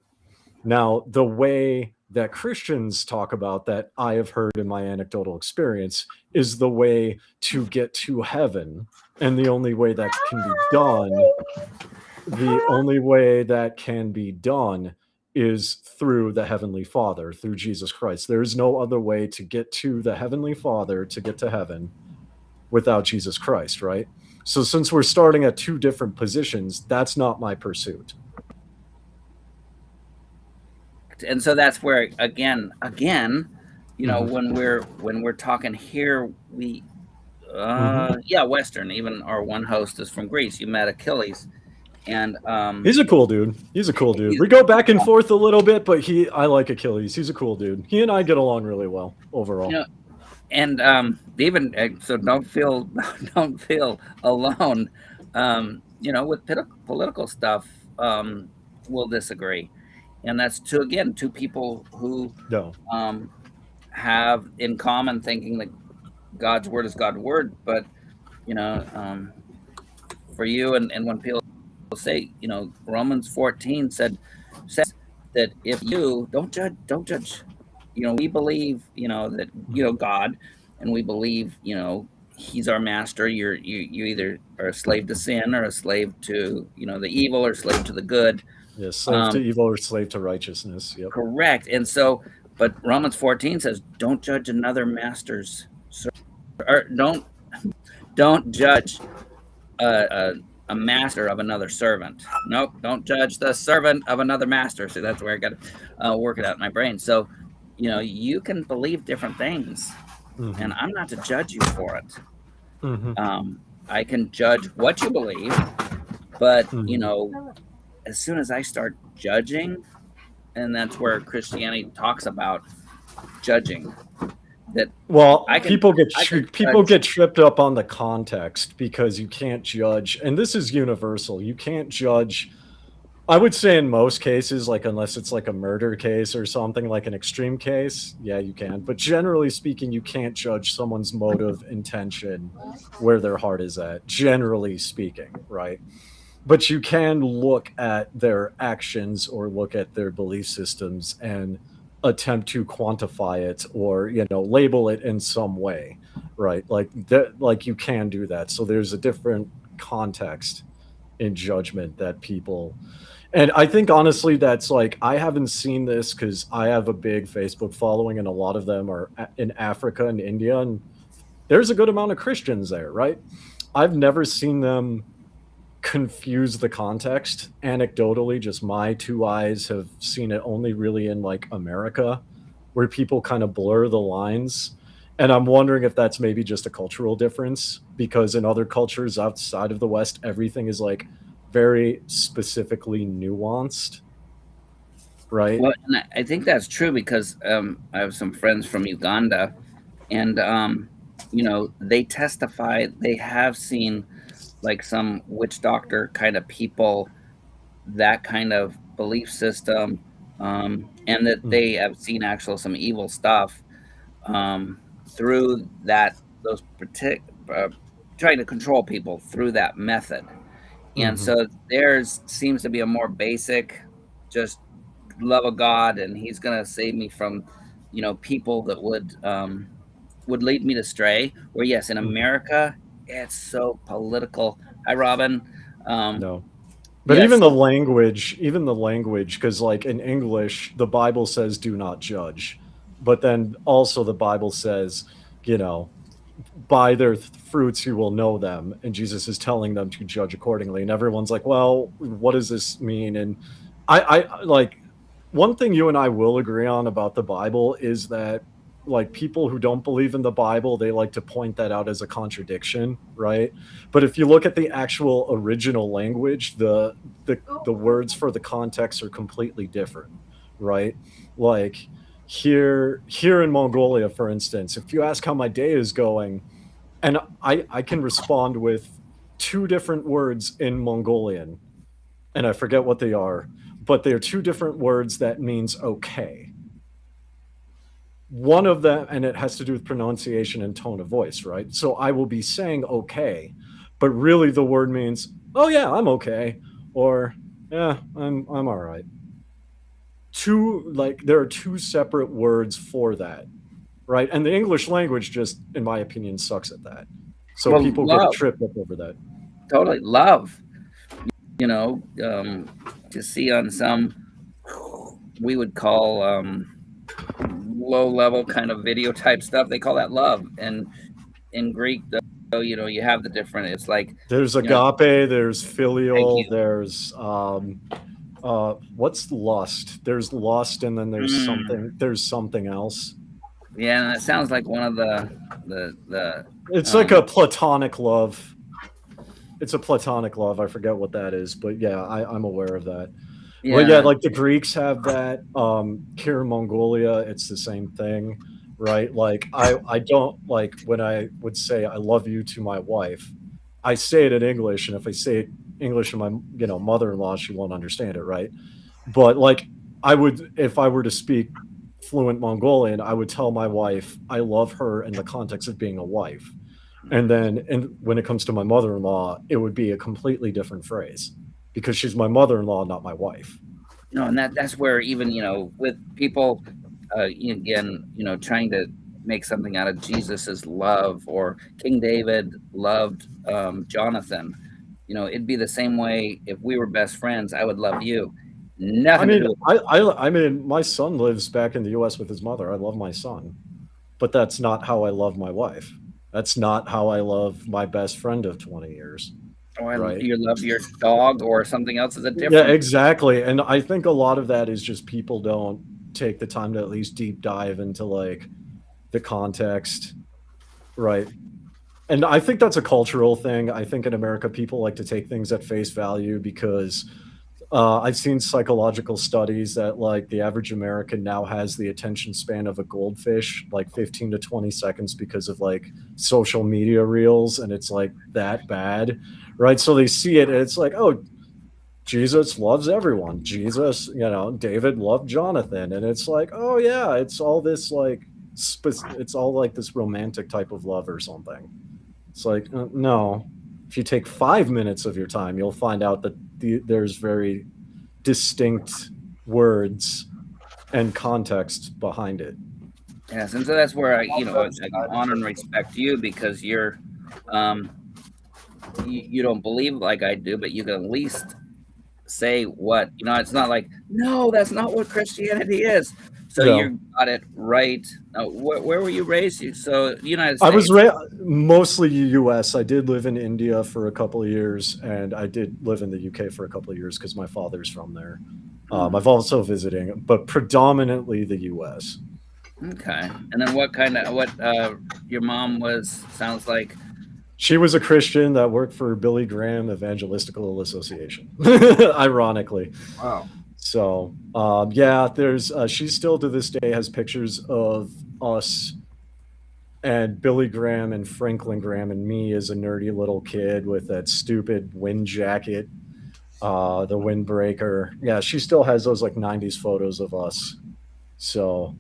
Now, the way that Christians talk about, that I have heard in my anecdotal experience, is the way to get to heaven. And the only way that can be done is through the Heavenly Father, through Jesus Christ. There is no other way to get to the Heavenly Father, to get to heaven, without Jesus Christ, right? So since we're starting at two different positions, that's not my pursuit. And so that's where again, when we're talking here, we Western. Even our one host is from Greece. You met Achilles, and he's a cool dude. We go back and forth a little bit, but I like Achilles. He's a cool dude. He and I get along really well overall. And even so, don't feel alone. With political stuff, we'll disagree. And that's two people who have in common thinking that God's word is God's word. But, for you, and when people say, Romans 14 says that if you don't judge, we believe, that, God, and we believe, he's our master. You either are a slave to sin, or a slave to, the evil, or slave to the good. Yes, slave to evil or slave to righteousness. Yep. Correct. And so, but Romans 14 says, don't judge another master's, or don't judge a master of another servant. Nope, don't judge the servant of another master. So that's where I got to work it out in my brain. So, you can believe different things, and I'm not to judge you for it. I can judge what you believe, but, as soon as I start judging, and that's where Christianity talks about judging. That people get tripped up on the context, because you can't judge, and this is universal. You can't judge. I would say in most cases, like unless it's like a murder case or something, like an extreme case, yeah, you can. But generally speaking, you can't judge someone's motive, intention, where their heart is at. Generally speaking, right? But you can look at their actions or look at their belief systems and attempt to quantify it, or label it in some way, right? Like that, like you can do that. So there's a different context in judgment that people, and I think honestly that's like, I haven't seen this because I have a big Facebook following, and a lot of them are in Africa and India, and there's a good amount of Christians there, right? I've never seen them confuse the context. Anecdotally, just my two eyes have seen it only really in like America, where people kind of blur the lines. And I'm wondering if that's maybe just a cultural difference, because in other cultures outside of the West, everything is like very specifically nuanced, right? Well, and I think that's true because I have some friends from Uganda, and they testify they have seen like some witch doctor kind of people, that kind of belief system, and that they have seen actual some evil stuff through those trying to control people through that method. And so theirs seems to be a more basic, just love of God, and He's gonna save me from, people that would lead me to stray. Where yes, in America, it's so political. Hi, Robin. No. But Yes. even the language, because like in English, the Bible says do not judge. But then also the Bible says, by their fruits you will know them. And Jesus is telling them to judge accordingly. And everyone's like, well, what does this mean? And I like, one thing you and I will agree on about the Bible is that like people who don't believe in the Bible, they like to point that out as a contradiction, right? But if you look at the actual original language, the words for the context are completely different, right? Like here in Mongolia, for instance, if you ask how my day is going, and I can respond with two different words in Mongolian, and I forget what they are, but they're two different words that means okay. One of them, and it has to do with pronunciation and tone of voice, right? So I will be saying okay, but really the word means, oh yeah, I'm okay, or yeah, I'm all right. There are two separate words for that, right? And the English language just, in my opinion, sucks at that. So people get tripped up over that. Totally. Love. To see on some, we would call low level kind of video type stuff, they call that love. And in Greek, though, you have the different, it's like there's agape, there's filial, there's what's lust? There's lust, and then there's something else. Yeah, and it sounds like one of the it's like a platonic love. It's a platonic love. I forget what that is, but yeah, I'm aware of that. Yeah. Well, yeah, like the Greeks have that. Here in Mongolia, it's the same thing, right? Like I don't like when I would say I love you to my wife, I say it in English, and if I say it English to my mother-in-law, she won't understand it, right? But like I would, if I were to speak fluent Mongolian, I would tell my wife I love her in the context of being a wife. And when it comes to my mother-in-law, it would be a completely different phrase because she's my mother-in-law, not my wife. No, and that's where even, with people, again, trying to make something out of Jesus's love, or King David loved Jonathan. It'd be the same way if we were best friends. I would love you. Nothing. I mean, my son lives back in the U.S. with his mother. I love my son, but that's not how I love my wife. That's not how I love my best friend of 20 years. Oh, right? You love your dog or something else is a different. Yeah, exactly. And I think a lot of that is just people don't take the time to at least deep dive into like the context, right? And I think that's a cultural thing. I think in America, people like to take things at face value because I've seen psychological studies that like the average American now has the attention span of a goldfish, like 15 to 20 seconds because of like social media reels. And it's like that bad, right? So they see it and it's like, oh, Jesus loves everyone. Jesus, David loved Jonathan. And it's like, oh yeah, it's all this like, it's all like this romantic type of love or something. It's like, no. If you take 5 minutes of your time, you'll find out that there's very distinct words and context behind it. Yes, and so that's where I honor and respect you because you're, you don't believe like I do, but you can at least say what it's not like, no, that's not what Christianity is. So you got it right. Where were you raised? So United States. I was raised mostly U.S. I did live in India for a couple of years, and I did live in the U.K. for a couple of years because my father's from there. I've also visiting, but predominantly the U.S. Okay. And then what your mom sounds like? She was a Christian that worked for Billy Graham Evangelistical Association, ironically. Wow. So, yeah, there's she still to this day has pictures of us and Billy Graham and Franklin Graham and me as a nerdy little kid with that stupid wind jacket, the windbreaker. Yeah, she still has those like 90s photos of us. So,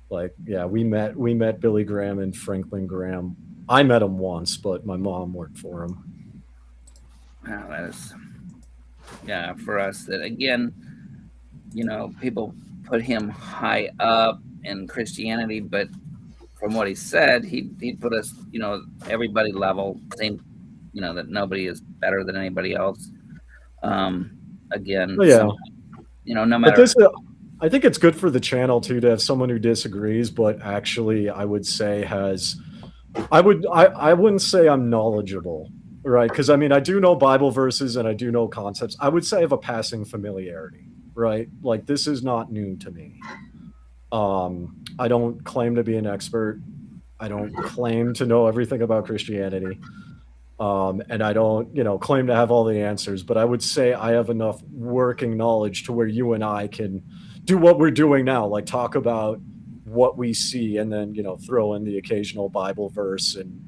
like, yeah, we met Billy Graham and Franklin Graham. I met him once, but my mom worked for him. Wow, that is, yeah, for us, that again, people put him high up in Christianity, but from what he said, he'd put us, everybody level, same, that nobody is better than anybody else. Again, Oh, yeah. No matter. But I think it's good for the channel too to have someone who disagrees, but actually, I would say I wouldn't say I'm knowledgeable, right? Because I mean, I do know Bible verses and I do know concepts. I would say I have a passing familiarity, right? Like this is not new to me. I don't claim to be an expert. I don't claim to know everything about Christianity. And I don't, claim to have all the answers, but I would say I have enough working knowledge to where you and I can do what we're doing now, like talk about what we see and then, throw in the occasional Bible verse and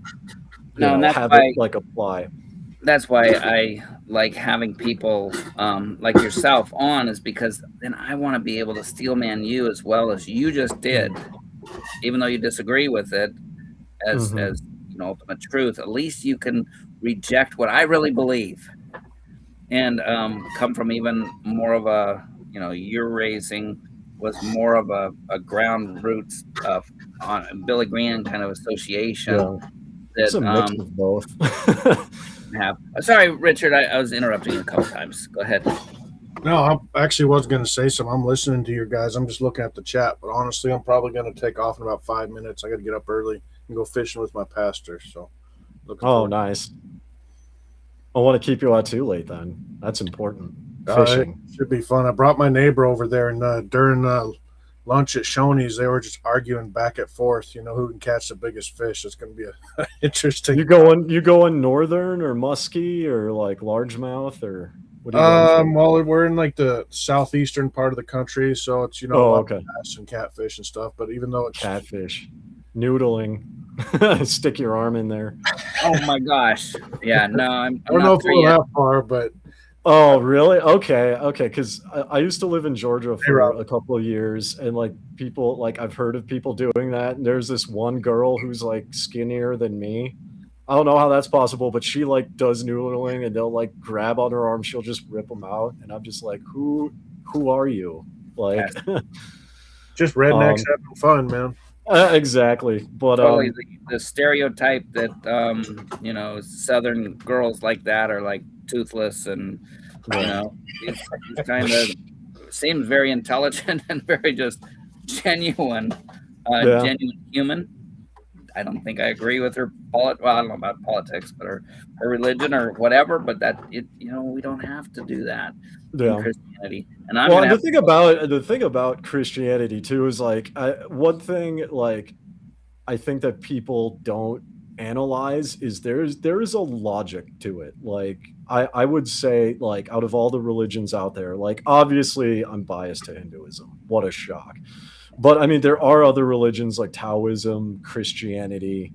have it like apply. That's why I like having people like yourself on, is because then I want to be able to steel man you as well as you just did, even though you disagree with it as ultimate truth. At least you can reject what I really believe and come from even more of a, your raising was more of a ground roots of on Billy Graham kind of association. Yeah. It's a mix of both. Sorry, Richard, I was interrupting you a couple times. Go ahead. No, I actually was going to say something. I'm listening to your guys. I'm just looking at the chat, but honestly, I'm probably going to take off in about 5 minutes. I got to get up early and go fishing with my pastor. So, nice. I want to keep you out too late then. That's important. Fishing should be fun. I brought my neighbor over there, and during lunch at Shoney's, they were just arguing back and forth. Who can catch the biggest fish? It's going to be interesting. You going northern or musky or like largemouth or what? Well, we're in like the southeastern part of the country, so it's bass and catfish and stuff. But even though it's catfish, noodling, stick your arm in there. Oh my gosh! Yeah, no, I don't know if we'll that far, but. Oh, really? Okay. Because I used to live in Georgia for a couple of years, and like people, like I've heard of people doing that. And there's this one girl who's like skinnier than me. I don't know how that's possible, but she like does noodling, and they'll like grab on her arm. She'll just rip them out, and I'm just like, who are you? Like, just rednecks having fun, man. Exactly, but totally the stereotype that Southern girls like that are like toothless and he's kind of seems very intelligent and very just genuine human. I don't think I agree with her I don't know about politics, but her religion or whatever, but that we don't have to do that in Christianity. And the thing about Christianity too is like one thing like I think that people don't analyze is there is a logic to it. Like I would say, like, out of all the religions out there, like obviously I'm biased to Hinduism. What a shock. But I mean, there are other religions like Taoism, Christianity,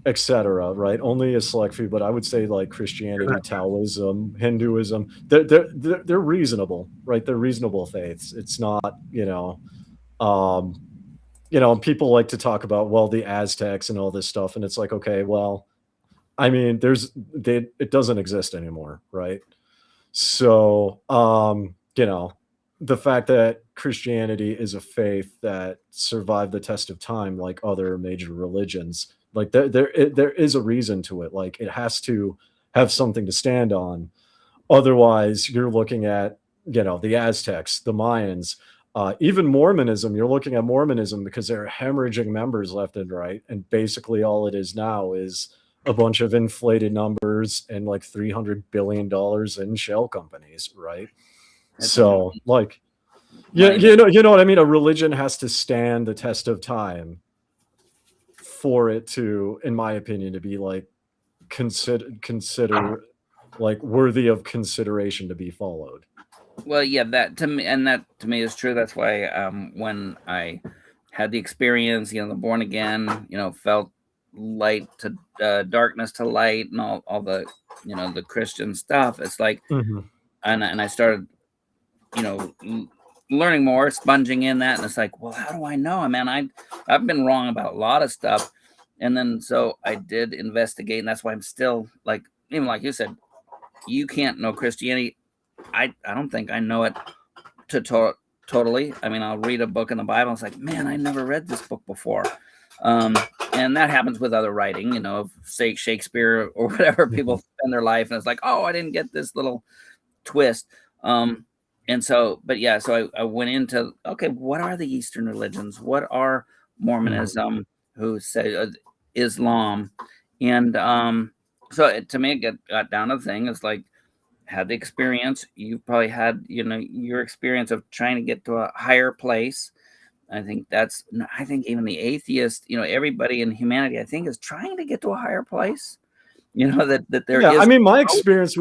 etc. Right? Only a select few, but I would say like Christianity, Taoism, Hinduism, they're reasonable, right? They're reasonable faiths. It's not, people like to talk about, well, the Aztecs and all this stuff, and it's like, okay, well, I mean, it doesn't exist anymore, right? So, the fact that Christianity is a faith that survived the test of time, like other major religions, like there is a reason to it. Like it has to have something to stand on. Otherwise, you're looking at, the Aztecs, the Mayans, even Mormonism. You're looking at Mormonism because they're hemorrhaging members left and right, and basically all it is now is a bunch of inflated numbers and like $300 billion in shell companies, right? So like, Yeah, you know what I mean? A religion has to stand the test of time for it to, in my opinion, to be like consider like worthy of consideration to be followed. Well, yeah, that to me is true. That's why when I had the experience, the born again, felt light to darkness to light, and all the the Christian stuff. It's like, Mhm. and I started, learning more, sponging in that, and it's like, well, how do I know? I mean, I've been wrong about a lot of stuff, and then so I did investigate, and that's why I'm still like, even like you said, you can't know Christianity. I don't think I know it totally. I mean, I'll read a book in the Bible, and it's like, man, I never read this book before. And that happens with other writing, of say Shakespeare or whatever. People spend their life, and it's like, oh, I didn't get this little twist. And so, but yeah, so I went into, okay, what are the Eastern religions? What are Mormonism, who say Islam? And so to me, it got down to the thing. It's like, had the experience. You probably had, your experience of trying to get to a higher place. I think even the atheist, everybody in humanity, I think, is trying to get to a higher place. That there is. I mean, my experience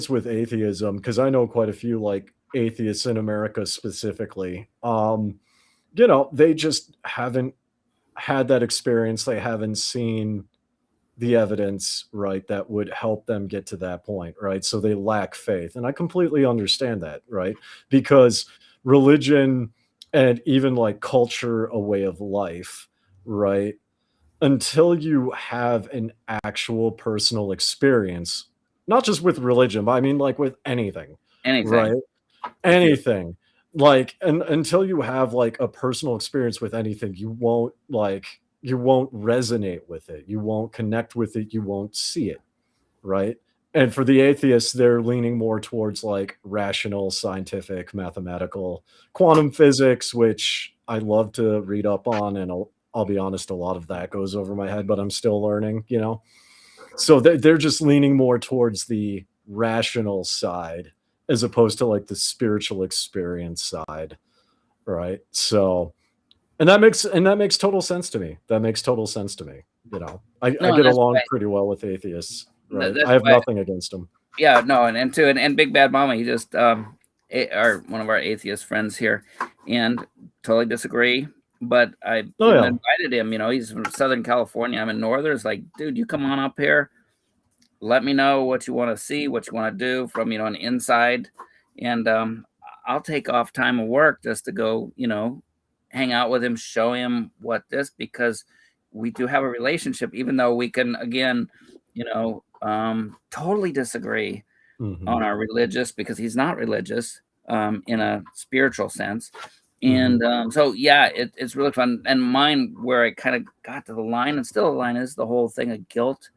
with atheism, because I know quite a few like atheists in America specifically. They just haven't had that experience. They haven't seen the evidence, right, that would help them get to that point, right? So they lack faith. And I completely understand that, right? Because religion and even like culture, a way of life, right? Until you have an actual personal experience, not just with religion, but I mean like with anything. Right? Anything. Like, and until you have like a personal experience with anything, you won't resonate with it. You won't connect with it. You won't see it. Right. And for the atheists, they're leaning more towards like rational, scientific, mathematical, quantum physics, which I love to read up on. And I'll be honest, a lot of that goes over my head, but I'm still learning, So they're just leaning more towards the rational side as opposed to like the spiritual experience side. Right. So, and that makes total sense to me. I get along pretty well with atheists. Right. I have nothing against them. Yeah, no, and Big Bad Mama, he just one of our atheist friends here, and totally disagree. But I invited him. He's from Southern California. I'm in Northern. It's like, dude, you come on up here. Let me know what you want to see, what you want to do from an inside, and I'll take off time of work just to go, hang out with him, show him because we do have a relationship, even though we can again, totally disagree on our religious, because he's not religious in a spiritual sense. And so, yeah, it's really fun. And mine, where I kind of got to the line, and still the line, is the whole thing of guilt,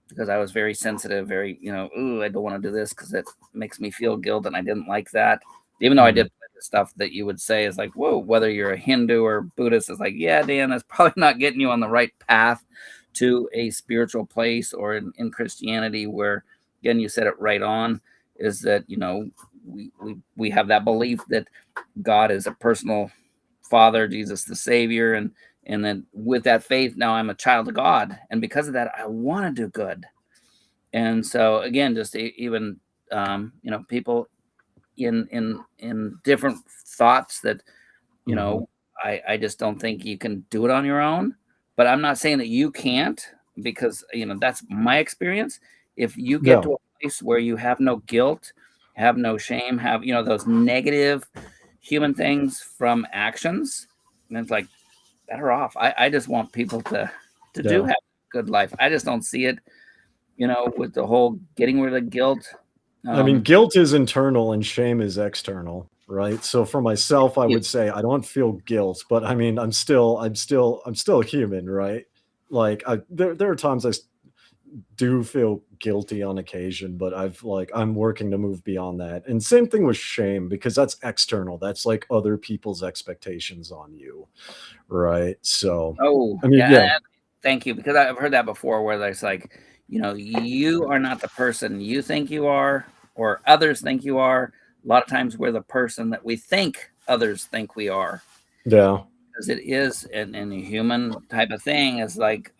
because I was very sensitive, very, ooh, I don't want to do this because it makes me feel guilt. And I didn't like that, even though I did the stuff that you would say is like, whoa, whether you're a Hindu or Buddhist, it's like, yeah, Dan, that's probably not getting you on the right path to a spiritual place. Or in Christianity, where, again, you said it right on, is that, we have that belief that God is a personal father, Jesus the Savior, and then with that faith, now I'm a child of God, and because of that, I want to do good. And so again, just even people in different thoughts that I just don't think you can do it on your own. But I'm not saying that you can't, because that's my experience. If you get to a place where you have no guilt, have no shame, have those negative human things from actions, and it's like, better off. I just want people to do have a good life. I just don't see it, with the whole getting rid of guilt. I mean, guilt is internal and shame is external, right? So for myself, I would say I don't feel guilt, but I mean, I'm still human, right? Like there are times I do feel guilty on occasion, but I'm working to move beyond that. And same thing with shame, because that's external. That's like other people's expectations on you, right? So, I mean, yeah. Thank you, because I've heard that before, where it's like, you are not the person you think you are, or others think you are. A lot of times we're the person that we think others think we are. Yeah. Because it is in a human type of thing. Is like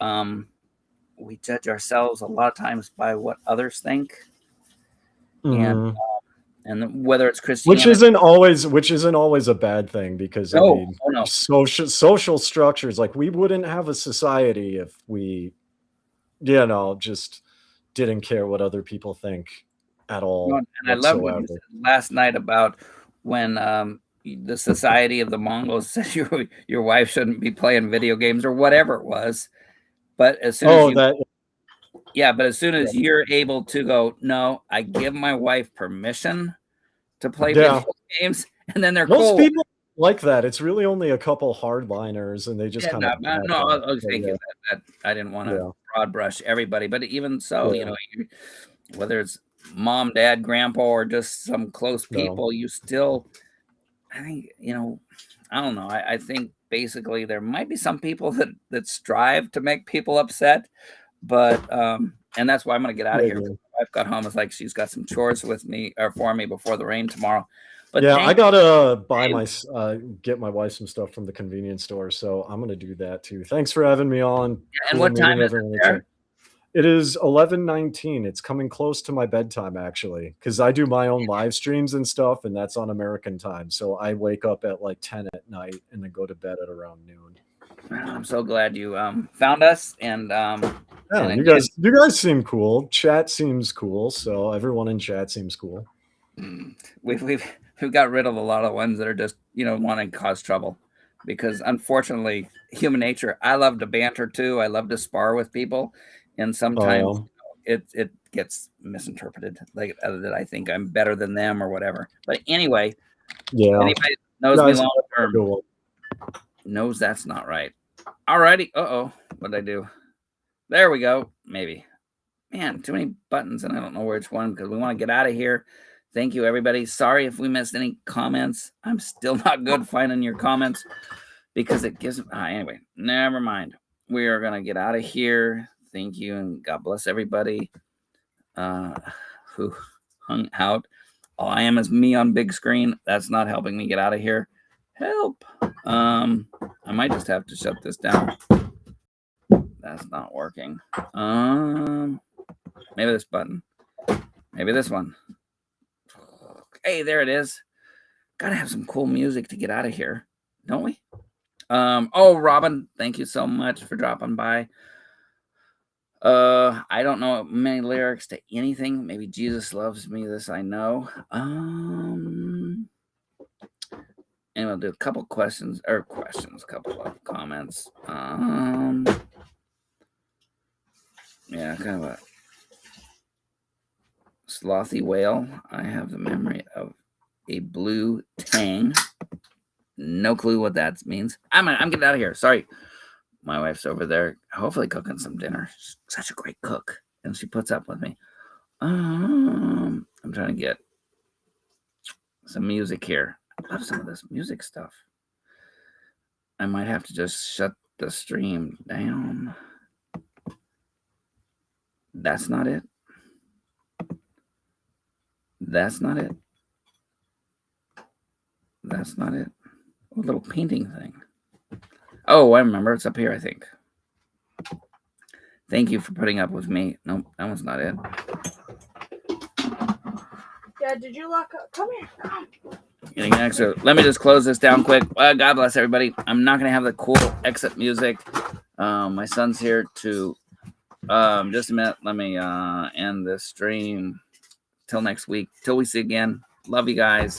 we judge ourselves a lot of times by what others think, Mhm. and whether it's Which Christianity. isn't always a bad thing, because I No, mean, oh no. social structures, like we wouldn't have a society if we, just didn't care what other people think at all And I love what you whatsoever. said last night about when the Society of the Mongols said your wife shouldn't be playing video games or whatever it was. But as soon as but as soon as you're able to go, no, I give my wife permission to play video games, and then they're Most cool. people like that. It's really only a couple hardliners, and they just kind of. No, I was thinking that I didn't want to broad brush everybody, but even so, whether it's mom, dad, grandpa, or just some close people, you still, I think, I don't know. I think basically there might be some people that strive to make people upset, but and that's why I'm going to get out of here. My wife got home. It's like she's got some chores with me or for me before the rain tomorrow. But I gotta get my wife some stuff from the convenience store, so I'm gonna do that too. Thanks for having me on. And what time is it there? It is 11:19. It's coming close to my bedtime, actually, because I do my own live streams and stuff, and that's on American time. So I wake up at like 10 at night and then go to bed at around noon. I'm so glad you found us, and you guys seem cool. Chat seems cool, so everyone in chat seems cool. We've got rid of a lot of ones that are just wanting to cause trouble, because unfortunately, human nature. I love to banter too. I love to spar with people, and sometimes it gets misinterpreted, like that I think I'm better than them or whatever. But anyway, anybody knows me long term knows that's not right. Alrighty. What did I do? There we go. Maybe. Man, too many buttons, and I don't know which one, because we want to get out of here. Thank you, everybody. Sorry if we missed any comments. I'm still not good finding your comments, because it gives anyway, never mind. We are going to get out of here. Thank you, and God bless everybody who hung out. All I am is me on big screen. That's not helping me get out of here. Help. I might just have to shut this down. That's not working. Maybe this button. Maybe this one. Hey, there it is. Gotta have some cool music to get out of here, don't we? Robin, thank you so much for dropping by. I don't know many lyrics to anything. Maybe Jesus loves me, this I know. And we'll do a couple a couple of comments. Kind of a slothy whale. I have the memory of a blue tang. No clue what that means. I'm getting out of here. Sorry. My wife's over there, hopefully cooking some dinner. She's such a great cook, and she puts up with me. I'm trying to get some music here. I love some of this music stuff. I might have to just shut the stream down. That's not it. That's not it. That's not it. A little painting thing. Oh, I remember. It's up here, I think. Thank you for putting up with me. Nope, that one's not it. Yeah, did you lock up? Come here. Come. Getting an extra. Let me just close this down quick. God bless everybody. I'm not going to have the cool exit music. My son's here to... just a minute. Let me end this stream. Till next week. Till we see again. Love you guys.